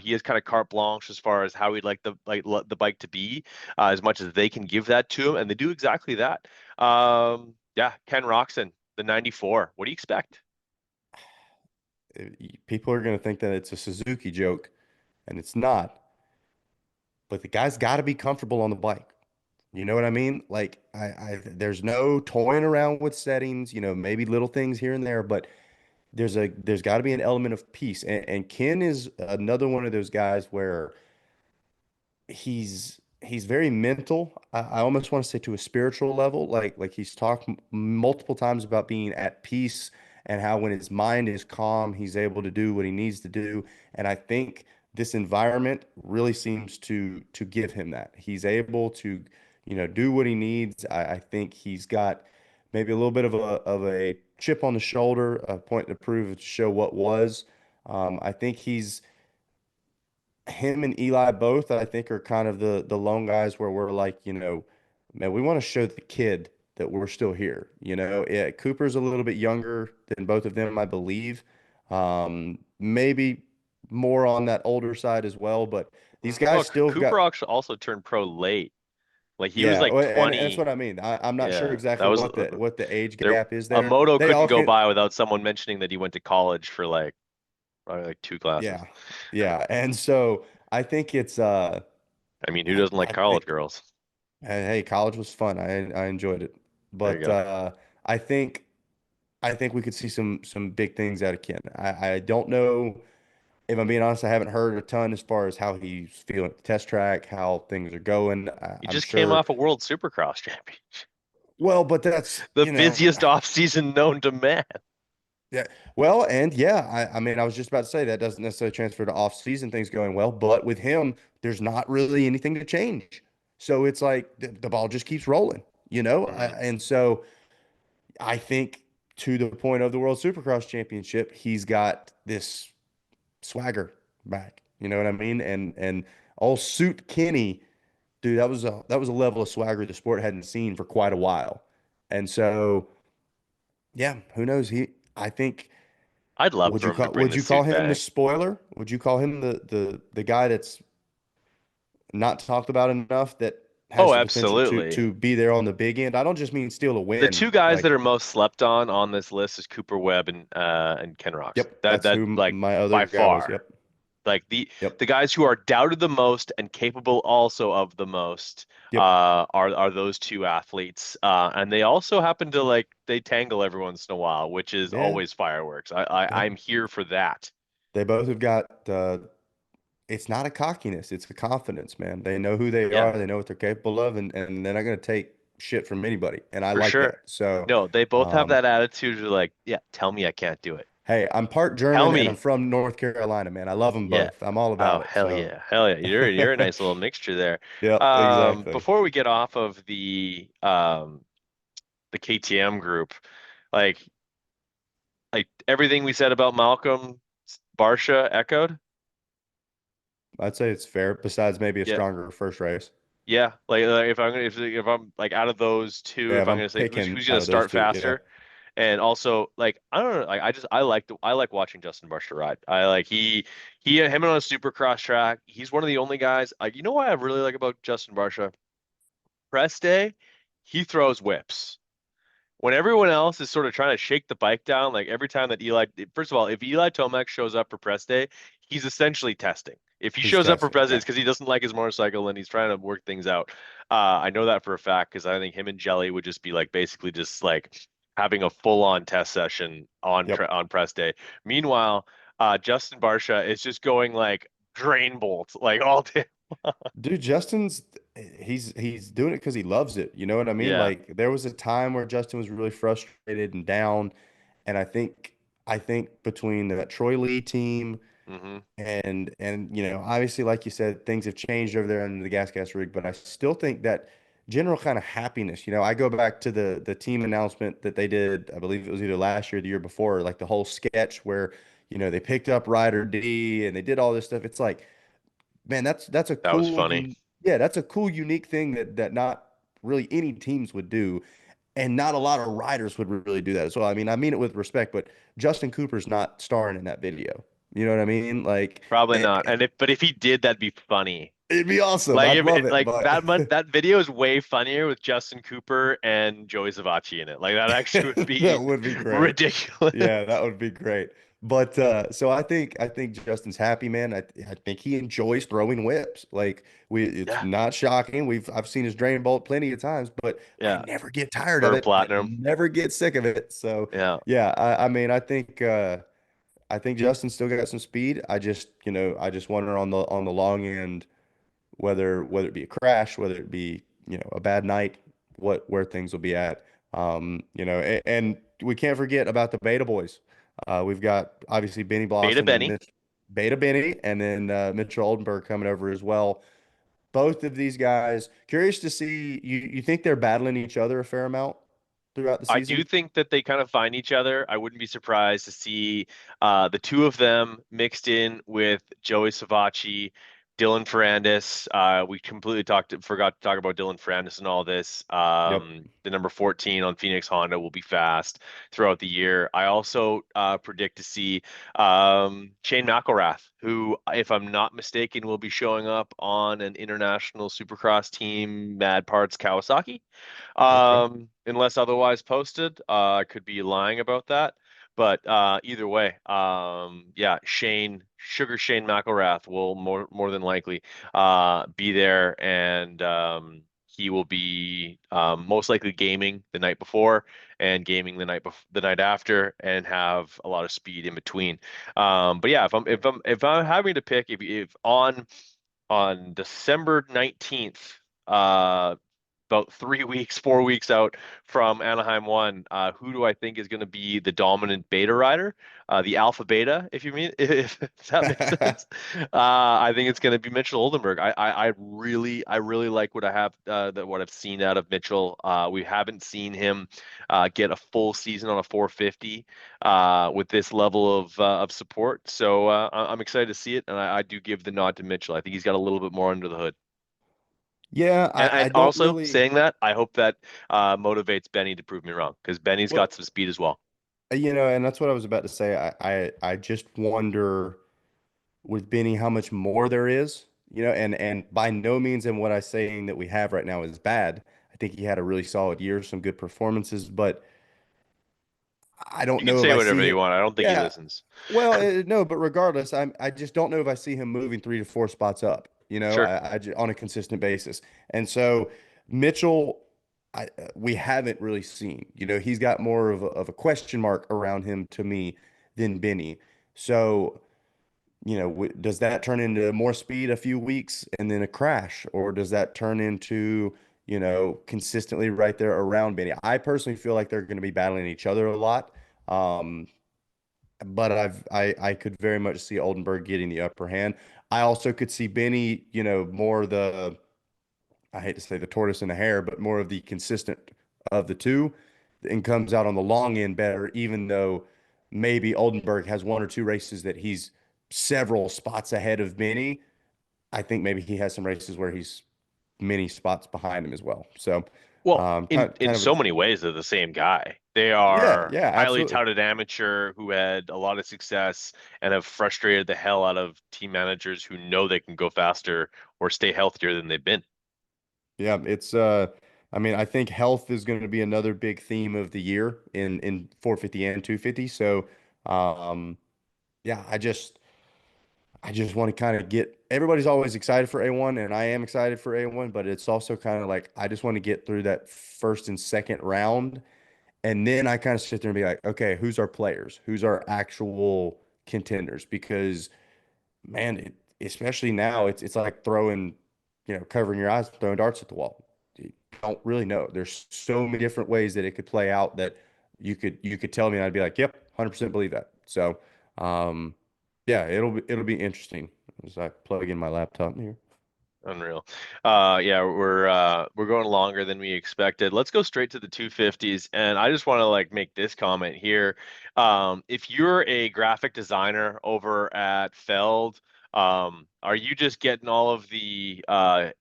Speaker 1: He has kind of carte blanche as far as how he'd like the bike to be, as much as they can give that to him, and they do exactly that. Yeah, Ken Roxon, the '94. What do you expect?
Speaker 2: People are going to think that it's a Suzuki joke, and it's not. But the guy's got to be comfortable on the bike. You know what I mean? Like, there's no toying around with settings. Maybe little things here and there, but there's got to be an element of peace. And Ken is another one of those guys where he's very mental. I almost want to say to a spiritual level. Like he's talked multiple times about being at peace and how when his mind is calm, he's able to do what he needs to do. And I think this environment really seems to give him that. He's able to, do what he needs. I think he's got maybe a little bit of a chip on the shoulder, a point to prove to show what was. I think he's him and Eli both, I think, are kind of the lone guys where we're like, man, we want to show the kid that we're still here. Yeah, Cooper's a little bit younger than both of them, I believe. Maybe more on that older side as well, but these guys
Speaker 1: Well,
Speaker 2: still have got.
Speaker 1: Cooper actually also turned pro late. Like he was
Speaker 2: Yeah,
Speaker 1: like
Speaker 2: and that's
Speaker 1: 20.
Speaker 2: what I mean. I'm not sure
Speaker 1: Yeah, that
Speaker 2: exactly
Speaker 1: was
Speaker 2: what the age
Speaker 1: there.
Speaker 2: gap is
Speaker 1: A
Speaker 2: there.
Speaker 1: moto
Speaker 2: They
Speaker 1: couldn't
Speaker 2: all
Speaker 1: go
Speaker 2: can.
Speaker 1: by without someone mentioning that he went to college for like probably like two classes.
Speaker 2: Yeah, yeah, and so I think it's
Speaker 1: I mean, who doesn't like
Speaker 2: I
Speaker 1: college
Speaker 2: think
Speaker 1: girls?
Speaker 2: hey, college was fun. I enjoyed it,
Speaker 1: There you
Speaker 2: but
Speaker 1: go.
Speaker 2: I think we could see some big things out of Ken. I don't know if I'm being honest. I haven't heard a ton as far as how he's feeling at the test track, how things are going.
Speaker 1: He
Speaker 2: I'm
Speaker 1: just came
Speaker 2: sure.
Speaker 1: off a World Supercross championship,
Speaker 2: Well, but that's
Speaker 1: the busiest off season known to man.
Speaker 2: yeah. Well, and yeah, I mean, I was just about to say that doesn't necessarily transfer to off-season things going well, but with him, there's not really anything to change. So it's like the ball just keeps rolling,
Speaker 1: Mhm.
Speaker 2: and so I think to the point of the World Supercross Championship, he's got this swagger back. You know what I mean? And old Suit Kenny, dude, that was a level of swagger the sport hadn't seen for quite a while. And so, yeah, who knows? I think.
Speaker 1: I'd love
Speaker 2: Would
Speaker 1: for
Speaker 2: you
Speaker 1: him to
Speaker 2: call
Speaker 1: bring
Speaker 2: would
Speaker 1: the
Speaker 2: you call
Speaker 1: suit
Speaker 2: him the
Speaker 1: back.
Speaker 2: spoiler? Would you call him the guy that's not talked about enough that has
Speaker 1: Oh,
Speaker 2: the potential to
Speaker 1: absolutely.
Speaker 2: be there on the big end? I don't just mean steal a
Speaker 1: The
Speaker 2: win.
Speaker 1: two guys that
Speaker 2: Like,
Speaker 1: are most slept on this list is Cooper Webb and Ken Rocks.
Speaker 2: yep,
Speaker 1: That
Speaker 2: that's
Speaker 1: that
Speaker 2: who
Speaker 1: like
Speaker 2: my
Speaker 1: by
Speaker 2: other guy was.
Speaker 1: far.
Speaker 2: Yep,
Speaker 1: Like the
Speaker 2: yep,
Speaker 1: guys who are doubted the most and capable also of the most
Speaker 2: yep,
Speaker 1: are those two athletes. And they also happen to like they tangle every once in a while, which is
Speaker 2: yeah,
Speaker 1: always fireworks. I'm
Speaker 2: yep.
Speaker 1: here for that.
Speaker 2: They both have got. It's not a cockiness; it's a confidence, man. They know who they
Speaker 1: Yeah,
Speaker 2: are. They know what they're capable of, and they're not going to take shit from anybody. And I
Speaker 1: for
Speaker 2: like
Speaker 1: sure.
Speaker 2: that. So,
Speaker 1: No, they both have
Speaker 2: um,
Speaker 1: that attitude of like, yeah, tell me I can't do it.
Speaker 2: hey, I'm part
Speaker 1: Tell
Speaker 2: German and I'm
Speaker 1: me.
Speaker 2: from North Carolina, man. I love them
Speaker 1: Yeah.
Speaker 2: both. I'm all
Speaker 1: Oh,
Speaker 2: about it.
Speaker 1: hell
Speaker 2: So,
Speaker 1: yeah. Hell yeah. You're a nice little mixture there.
Speaker 2: yep, exactly.
Speaker 1: Before we get off of the KTM group, like everything we said about Malcolm Barsha echoed.
Speaker 2: I'd say it's fair, besides maybe a
Speaker 1: Yeah.
Speaker 2: stronger first race.
Speaker 1: Yeah. Like if I'm like out of those two,
Speaker 2: Yeah,
Speaker 1: if
Speaker 2: if
Speaker 1: I'm
Speaker 2: I'm
Speaker 1: gonna say
Speaker 2: picking
Speaker 1: who's
Speaker 2: out
Speaker 1: gonna
Speaker 2: of those
Speaker 1: start
Speaker 2: two, yeah.
Speaker 1: faster, and also like I don't know, like I like watching Justin Barsha ride. I like him on a supercross track. He's one of the only guys. Like you know what I really like about Justin Barsha? Press day, he throws whips. When everyone else is sort of trying to shake the bike down, like every time that first of all, if Eli Tomac shows up for press day, he's essentially testing. If he
Speaker 2: He's
Speaker 1: shows up for
Speaker 2: testing.
Speaker 1: press day,
Speaker 2: Yeah.
Speaker 1: it's because he doesn't like his motorcycle and he's trying to work things out. I know that for a fact because I think him and Jelly would just be like basically just like having a full-on test session
Speaker 2: Yep.
Speaker 1: on press day. Meanwhile, Justin Barsha is just going like drain bolts like all day.
Speaker 2: Dude, Justin's he's doing it because he loves it. You know what I mean?
Speaker 1: Yeah.
Speaker 2: Like there was a time where Justin was really frustrated and down, and I think between that Troy Lee team
Speaker 1: Hmm.
Speaker 2: and obviously like you said, things have changed over there under the gas rig, but I still think that general kind of happiness. I go back to the team announcement that they did. I believe it was either last year or the year before, like the whole sketch where they picked up Ryder D and they did all this stuff. It's like, man, that's a
Speaker 1: That was
Speaker 2: cool
Speaker 1: funny.
Speaker 2: you yeah, that's a cool unique thing that not really any teams would do, and not a lot of riders would really do that as well. I mean it with respect, but Justin Cooper's not starring in that video. You know what I mean? Like
Speaker 1: Probably not. But if he did, that'd be funny.
Speaker 2: it'd be awesome.
Speaker 1: Like
Speaker 2: I'd
Speaker 1: if
Speaker 2: love
Speaker 1: it
Speaker 2: it,
Speaker 1: like
Speaker 2: but
Speaker 1: that video is way funnier with Justin Cooper and Joey Zavacci in it. Like that actually would
Speaker 2: that
Speaker 1: be
Speaker 2: would be great.
Speaker 1: ridiculous.
Speaker 2: Yeah, that would be great. But so I think Justin's happy, man. I think he enjoys throwing whips. Like it's
Speaker 1: Yeah.
Speaker 2: not shocking. I've seen his drain bolt plenty of times, but I
Speaker 1: Yeah.
Speaker 2: never get tired of
Speaker 1: For
Speaker 2: it and
Speaker 1: platinum.
Speaker 2: never get sick of it. So
Speaker 1: Yeah.
Speaker 2: yeah, I mean I think Justin's still got some speed. I just wonder on the long end whether it be a crash, whether it be, a bad night, where things will be at. And we can't forget about the Beta boys. We've got obviously Benny
Speaker 1: Beta
Speaker 2: Blossom and
Speaker 1: Benny.
Speaker 2: Mitch, Beta Benny, and then Mitchell Oldenburg coming over as well. Both of these guys, curious to see, you think they're battling each other a fair amount throughout the
Speaker 1: I do
Speaker 2: season?
Speaker 1: think that they kind of find each other. I wouldn't be surprised to see the two of them mixed in with Joey Savacci Dylan Ferrandis. We completely forgot to talk about Dylan Ferrandis and all this.
Speaker 2: Yep.
Speaker 1: The number 14 on Phoenix Honda will be fast throughout the year. I also predict to see Shane McElrath, who, if I'm not mistaken, will be showing up on an international Supercross team, Mad Parts Kawasaki,
Speaker 2: Okay.
Speaker 1: unless otherwise posted. I could be lying about that. But either way, yeah, Shane McElrath will more than likely be there, and he will be most likely gaming the night before and gaming the night after, and have a lot of speed in between. But yeah, if I'm having to pick, if on December 19th, about 3 weeks, 4 weeks out from Anaheim 1, who do I think is going to be the dominant beta rider? The alpha beta, if you mean, if that makes sense. I think it's going to be Mitchell Oldenburg. I really like what I've seen out of Mitchell. We haven't seen him get a full season on a 450 with this level of support. So I'm excited to see it, and I do give the nod to Mitchell. I think he's got a little bit more under the hood.
Speaker 2: Yeah,
Speaker 1: And
Speaker 2: I don't
Speaker 1: also
Speaker 2: really,
Speaker 1: saying that, I hope that motivates Benny to prove me wrong, because Benny's
Speaker 2: well,
Speaker 1: got some speed as well.
Speaker 2: and that's what I was about to say. I just wonder with Benny how much more there is, and by no means in what I'm saying that we have right now is bad. I think he had a really solid year, some good performances, but I don't
Speaker 1: You can
Speaker 2: know if
Speaker 1: say
Speaker 2: I
Speaker 1: whatever
Speaker 2: see
Speaker 1: you
Speaker 2: him.
Speaker 1: want. I don't think he
Speaker 2: Yeah,
Speaker 1: listens.
Speaker 2: well, no, but regardless, I just don't know if I see him moving 3 to 4 spots up,
Speaker 1: Sure.
Speaker 2: on a consistent basis. And so Mitchell, we haven't really seen, he's got more of a question mark around him to me than Benny. So, does that turn into more speed a few weeks and then a crash, or does that turn into, consistently right there around Benny? I personally feel like they're going to be battling each other a lot. Um, but I could very much see Oldenburg getting the upper hand. I also could see Benny, more the, I hate to say the tortoise and the hare, but more of the consistent of the two, and comes out on the long end better, even though maybe Oldenburg has 1 or 2 races that he's several spots ahead of Benny. I think maybe he has some races where he's many spots behind him as well. So,
Speaker 1: Well, in
Speaker 2: kind of a,
Speaker 1: so many ways, they're the same guy. They
Speaker 2: yeah,
Speaker 1: are
Speaker 2: yeah,
Speaker 1: highly
Speaker 2: absolutely.
Speaker 1: touted amateur who had a lot of success and have frustrated the hell out of team managers who know they can go faster or stay healthier than they've been.
Speaker 2: Yeah, I mean, I think health is going to be another big theme of the year in 450 and 250. So, um, yeah, I just want to kind of get everybody's always excited for A1, and I am excited for A1, but it's also kind of like I just want to get through that first and second round, and then I kind of sit there and be like, okay, who's our players? Who's our actual contenders? Because man, especially now, it's like throwing, covering your eyes, throwing darts at the wall. You don't really know. There's so many different ways that it could play out that you could tell me and I'd be like, yep, 100% believe that. So, um, yeah, it'll be interesting as I plug in my laptop here.
Speaker 1: Unreal. Yeah, we're going longer than we expected. Let's go straight to the 250s. And I just want to like make this comment here. If you're a graphic designer over at Feld, are you just getting all of the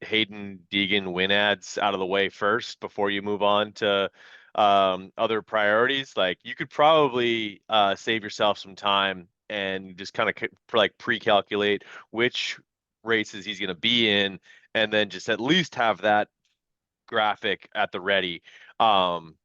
Speaker 1: Hayden Deegan win ads out of the way first before you move on to other priorities? Like you could probably save yourself some time and just kind of like pre-calculate which races he's going to be in, and then just at least have that graphic at the ready. Um,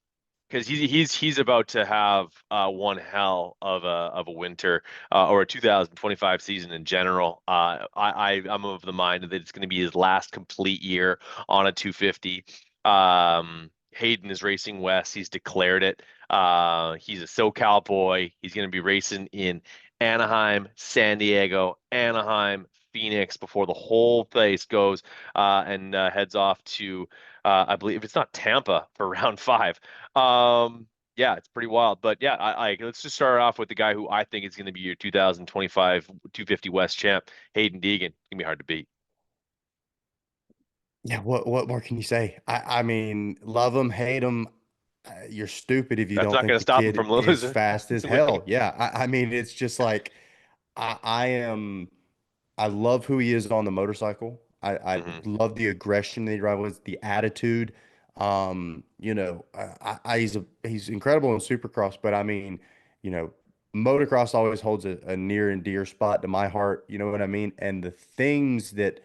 Speaker 1: because he's about to have one hell of a winter or a 2025 season in general. I'm of the mind that it's going to be his last complete year on a 250. Hayden is racing west. He's declared it. He's a SoCal boy. He's going to be racing in Anaheim, San Diego, Anaheim, Phoenix before the whole place goes and heads off to I believe it's not Tampa for round five. Um, yeah, it's pretty wild. But yeah, let's just start off with the guy who I think is going to be your 2025 250 West champ, Hayden Deegan. It's gonna be hard to beat.
Speaker 2: Yeah, what more can you say? I mean, love him, hate him. You're stupid if you
Speaker 1: That's
Speaker 2: don't
Speaker 1: not
Speaker 2: think
Speaker 1: going to
Speaker 2: the
Speaker 1: stop him
Speaker 2: kid
Speaker 1: from
Speaker 2: is
Speaker 1: losing,
Speaker 2: fast as
Speaker 1: winning.
Speaker 2: hell. Yeah, I mean, it's just like I am. I love who he is on the motorcycle. I
Speaker 1: Hmm.
Speaker 2: love the aggression that he drives with, the attitude. He's incredible in Supercross, but I mean, you know, motocross always holds a near and dear spot to my heart. You know what I mean? And the things that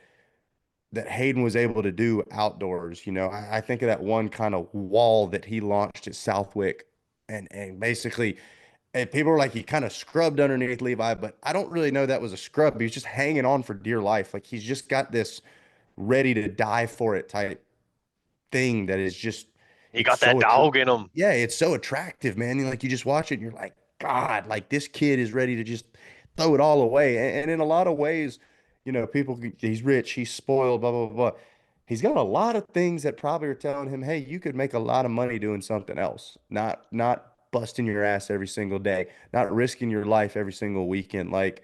Speaker 2: Hayden was able to do outdoors, I think of that one kind of wall that he launched at Southwick, and basically and people were like, he kind of scrubbed underneath Levi, but I don't really know that was a scrub. He was just hanging on for dear life. Like he's just got this ready to die for it type thing that is just,
Speaker 1: He
Speaker 2: it's
Speaker 1: got that
Speaker 2: so, attra
Speaker 1: dog in him.
Speaker 2: yeah, it's so attractive, man. Like you just watch it and you're like, God, like this kid is ready to just throw it all away. And in a lot of ways, people, he's rich, he's spoiled, blah, blah, blah. He's got a lot of things that probably are telling him, hey, you could make a lot of money doing something else, not busting your ass every single day, not risking your life every single weekend. Like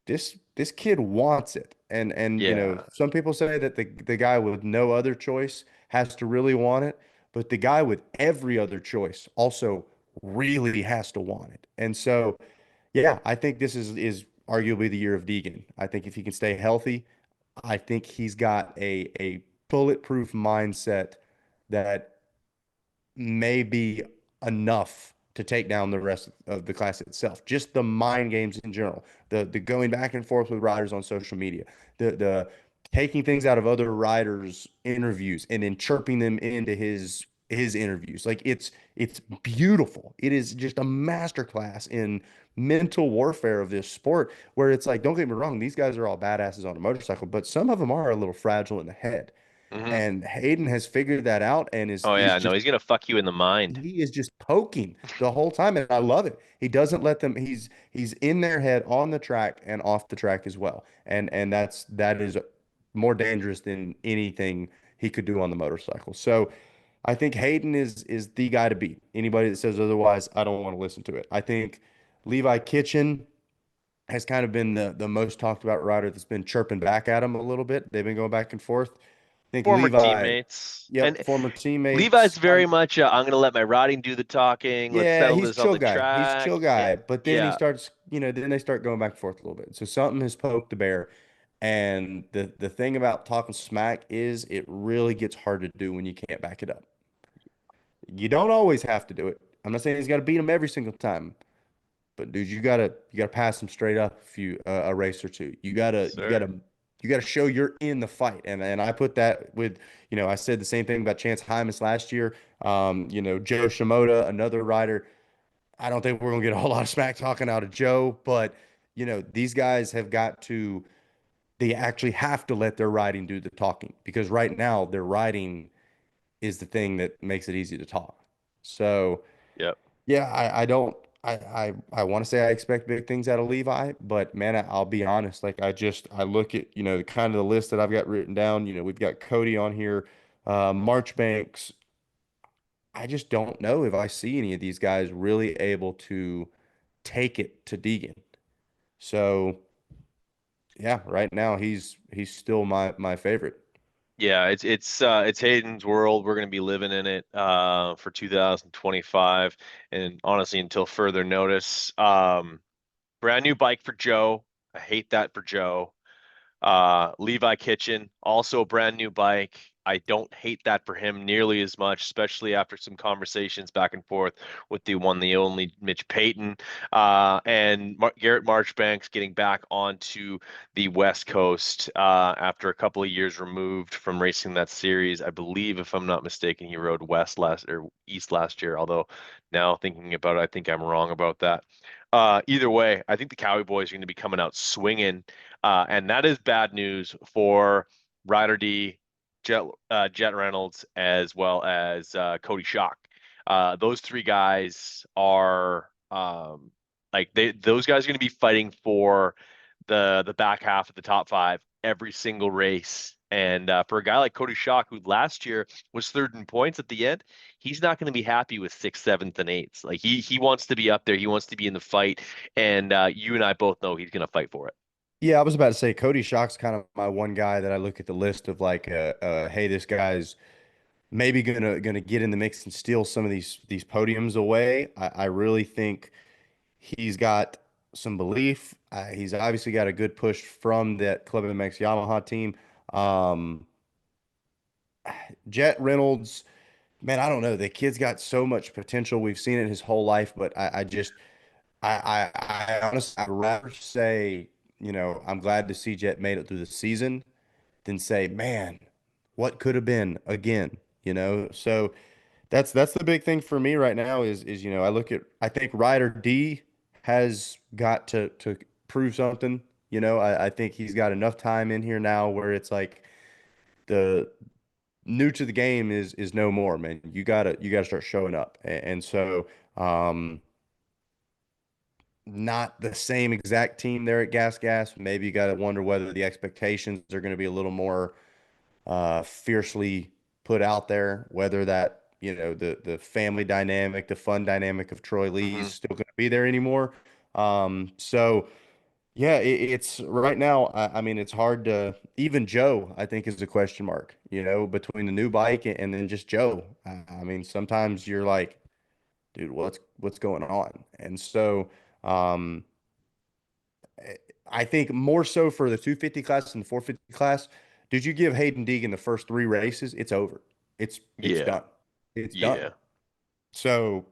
Speaker 2: this kid wants it. And
Speaker 1: Yeah.
Speaker 2: some people say that the guy with no other choice has to really want it, but the guy with every other choice also really has to want it. And so, yeah, I think this is arguably the year of Deegan. I think if he can stay healthy, I think he's got a bulletproof mindset that may be enough to take down the rest of the class itself. Just the mind games in general, the going back and forth with riders on social media, the taking things out of other riders' interviews and then chirping them into his interviews. Like it's beautiful. It is just a masterclass in mental warfare of this sport where it's like, don't get me wrong, these guys are all badasses on a motorcycle, but some of them are a little fragile in the head.
Speaker 1: Hmm.
Speaker 2: And Hayden has figured that out and is
Speaker 1: Oh
Speaker 2: is
Speaker 1: yeah, no,
Speaker 2: just
Speaker 1: he's gonna fuck you in the mind.
Speaker 2: he is just poking the whole time, and I love it. He doesn't let them. He's in their head on the track and off the track as well, and that is more dangerous than anything he could do on the motorcycle. So I think Hayden is the guy to beat. Anybody that says otherwise, I don't want to listen to it. I think Levi Kitchen has kind of been the most talked about rider that's been chirping back at him a little bit. They've been going back and forth. I think
Speaker 1: Former
Speaker 2: Levi,
Speaker 1: teammates. And
Speaker 2: yep, former
Speaker 1: Levi's
Speaker 2: teammates.
Speaker 1: very much I'm gonna let my riding do the talking. Let's
Speaker 2: Yeah,
Speaker 1: settle
Speaker 2: he's
Speaker 1: this on
Speaker 2: chill
Speaker 1: the
Speaker 2: guy. He's
Speaker 1: track.
Speaker 2: chill guy. But then he
Speaker 1: Yeah.
Speaker 2: starts, then they start going back and forth a little bit. So something has poked the bear. And the thing about talking smack is it really gets hard to do when you can't back it up. You don't always have to do it. I'm not saying he's got to beat him every single time, but dude, you gotta pass him straight up if you a race or two. You
Speaker 1: Yes,
Speaker 2: gotta you
Speaker 1: sir.
Speaker 2: gotta you gotta show you're in the fight. And I put that with, I said the same thing about Chance Hymas last year. Joe Shimoda, another rider. I don't think we're gonna get a whole lot of smack talking out of Joe, but these guys they actually have to let their riding do the talking because right now their riding is the thing that makes it easy to talk. So
Speaker 1: Yep.
Speaker 2: yeah, I don't I want to say I expect big things out of Levi, but man, I'll be honest, like I look at, the kind of the list that I've got written down, we've got Cody on here, Marchbanks. I just don't know if I see any of these guys really able to take it to Deegan. So yeah, right now he's still my favorite.
Speaker 1: Yeah, it's Hayden's world. We're gonna be living in it for 2025 and honestly until further notice. Brand new bike for Joe. I hate that for Joe. Levi Kitchen, also a brand new bike. I don't hate that for him nearly as much, especially after some conversations back and forth with the one, the only Mitch Payton, and Garrett Marchbanks getting back onto the West Coast after a couple of years removed from racing that series. I believe, if I'm not mistaken, he rode West last or East last year. Although now thinking about it, I think I'm wrong about that. Either way, I think the Cowie boys are going to be coming out swinging and that is bad news for Ryder D, Jet Reynolds, as well as Cody Schock. Those three guys are those guys are going to be fighting for the back half of the top five every single race. And for a guy like Cody Schock, who last year was third in points at the end, he's not going to be happy with sixth, seventh, and eighth. Like he wants to be up there. He wants to be in the fight. And you and I both know he's going to fight for it.
Speaker 2: Yeah, I was about to say Cody Schock's kind of my one guy that I look at the list of like, hey, this guy's maybe gonna get in the mix and steal some of these podiums away. I really think he's got some belief. He's obviously got a good push from that Club MX Yamaha team. Um, Jet Reynolds, man, I don't know. The kid's got so much potential. We've seen it his whole life, but I just, I honestly, I'd rather say, I'm glad to see Jet made it through the season than say, man, what could have been again. So that's the big thing for me right now is I think Ryder D has got to prove something. I think he's got enough time in here now where it's like the new to the game is no more, man. You gotta start showing up. And so not the same exact team there at Gas Gas. Maybe you gotta wonder whether the expectations are gonna be a little more fiercely put out there, whether that, the family dynamic, the fun dynamic of Troy Lee's
Speaker 1: Hmm.
Speaker 2: still going to be there anymore. So yeah, it's right now. I mean, it's hard to even Joe, I think, is a question mark, between the new bike and then just Joe. I mean, sometimes you're like, dude, what's going on? And so, um, I think more so for the 250 class and the 450 class. Did you give Hayden Deegan the first three races? It's over. It's
Speaker 1: Yeah.
Speaker 2: done. It's done.
Speaker 1: Yeah.
Speaker 2: So,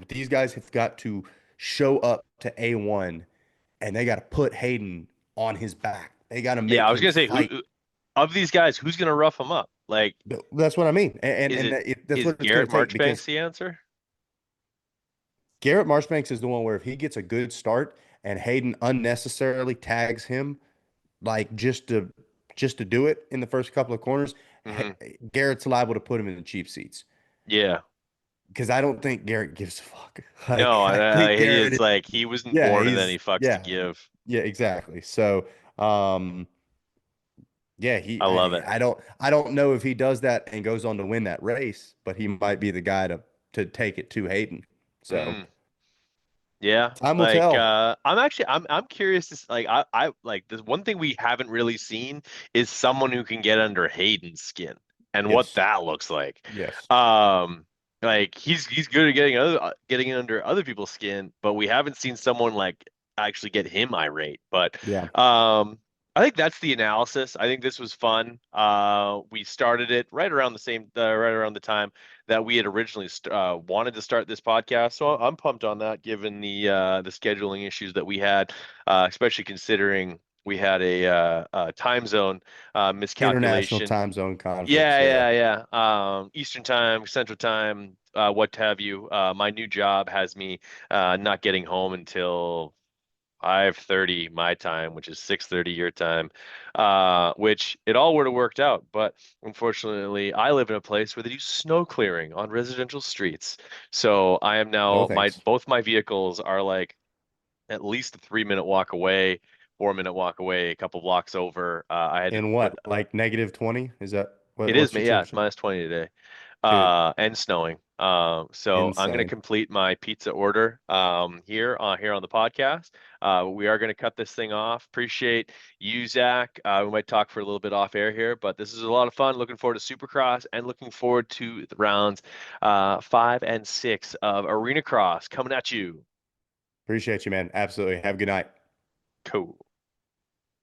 Speaker 2: these guys have got to show up to A1 and they got to put Hayden on his back. They got to
Speaker 1: Yeah.
Speaker 2: make
Speaker 1: I was
Speaker 2: him
Speaker 1: gonna say,
Speaker 2: fight.
Speaker 1: of these guys, who's gonna rough him up? Like,
Speaker 2: That's what I mean. And
Speaker 1: is
Speaker 2: and
Speaker 1: it
Speaker 2: that's
Speaker 1: is
Speaker 2: what it's going
Speaker 1: Garrett
Speaker 2: to take
Speaker 1: Marchbanks
Speaker 2: because
Speaker 1: the answer?
Speaker 2: Garrett Marchbanks is the one where if he gets a good start and Hayden unnecessarily tags him like just to do it in the first couple of corners,
Speaker 1: Hmm.
Speaker 2: Garrett's liable to put him in the cheap seats
Speaker 1: Yeah.
Speaker 2: because I don't think Garrett gives a fuck.
Speaker 1: No,
Speaker 2: Like I think Garrett
Speaker 1: it's
Speaker 2: is,
Speaker 1: like he wasn't
Speaker 2: yeah,
Speaker 1: born with any fucks to give.
Speaker 2: yeah, exactly. So, yeah,
Speaker 1: I love it.
Speaker 2: I don't know if he does that and goes on to win that race, but he might be the guy to take it to Hayden. So
Speaker 1: Mm. Yeah,
Speaker 2: time will
Speaker 1: like
Speaker 2: tell.
Speaker 1: I'm curious to like I like the one thing we haven't really seen is someone who can get under Hayden's skin and what
Speaker 2: Yes,
Speaker 1: that looks like.
Speaker 2: yes,
Speaker 1: Um like he's good at getting under other people's skin, but we haven't seen someone like actually get him irate. But
Speaker 2: yeah.
Speaker 1: I think that's the analysis. I think this was fun. We started it right around the time that we had originally wanted to start this podcast. So I'm pumped on that, given the scheduling issues that we had, especially considering we had a time zone
Speaker 2: International
Speaker 1: miscalculation.
Speaker 2: time zone conflicts.
Speaker 1: Yeah,
Speaker 2: Yeah.
Speaker 1: yeah, yeah. Eastern time, Central time, what have you. My new job has me not getting home until 5:30 my time, which is 6:30 your time, which it all would have worked out. But unfortunately, I live in a place where they do snow clearing on residential streets. So I am
Speaker 2: No
Speaker 1: now
Speaker 2: thanks.
Speaker 1: both my vehicles are like at least a 3 minute walk away, 4 minute walk away, a couple blocks over. I had to
Speaker 2: And
Speaker 1: put
Speaker 2: what, like -20? Is that
Speaker 1: it is,
Speaker 2: what's your
Speaker 1: yeah, it's
Speaker 2: temperature?
Speaker 1: -20 today,
Speaker 2: Dude,
Speaker 1: and snowing. So I'm going to
Speaker 2: insane.
Speaker 1: complete my pizza order here on the podcast. We are going to cut this thing off. Appreciate you, Zach. We might talk for a little bit off air here, but this is a lot of fun. Looking forward to Supercross and looking forward to the rounds 5 and 6 of Arena Cross coming at you.
Speaker 2: Appreciate you, man. Absolutely. Have a good night.
Speaker 1: Cool.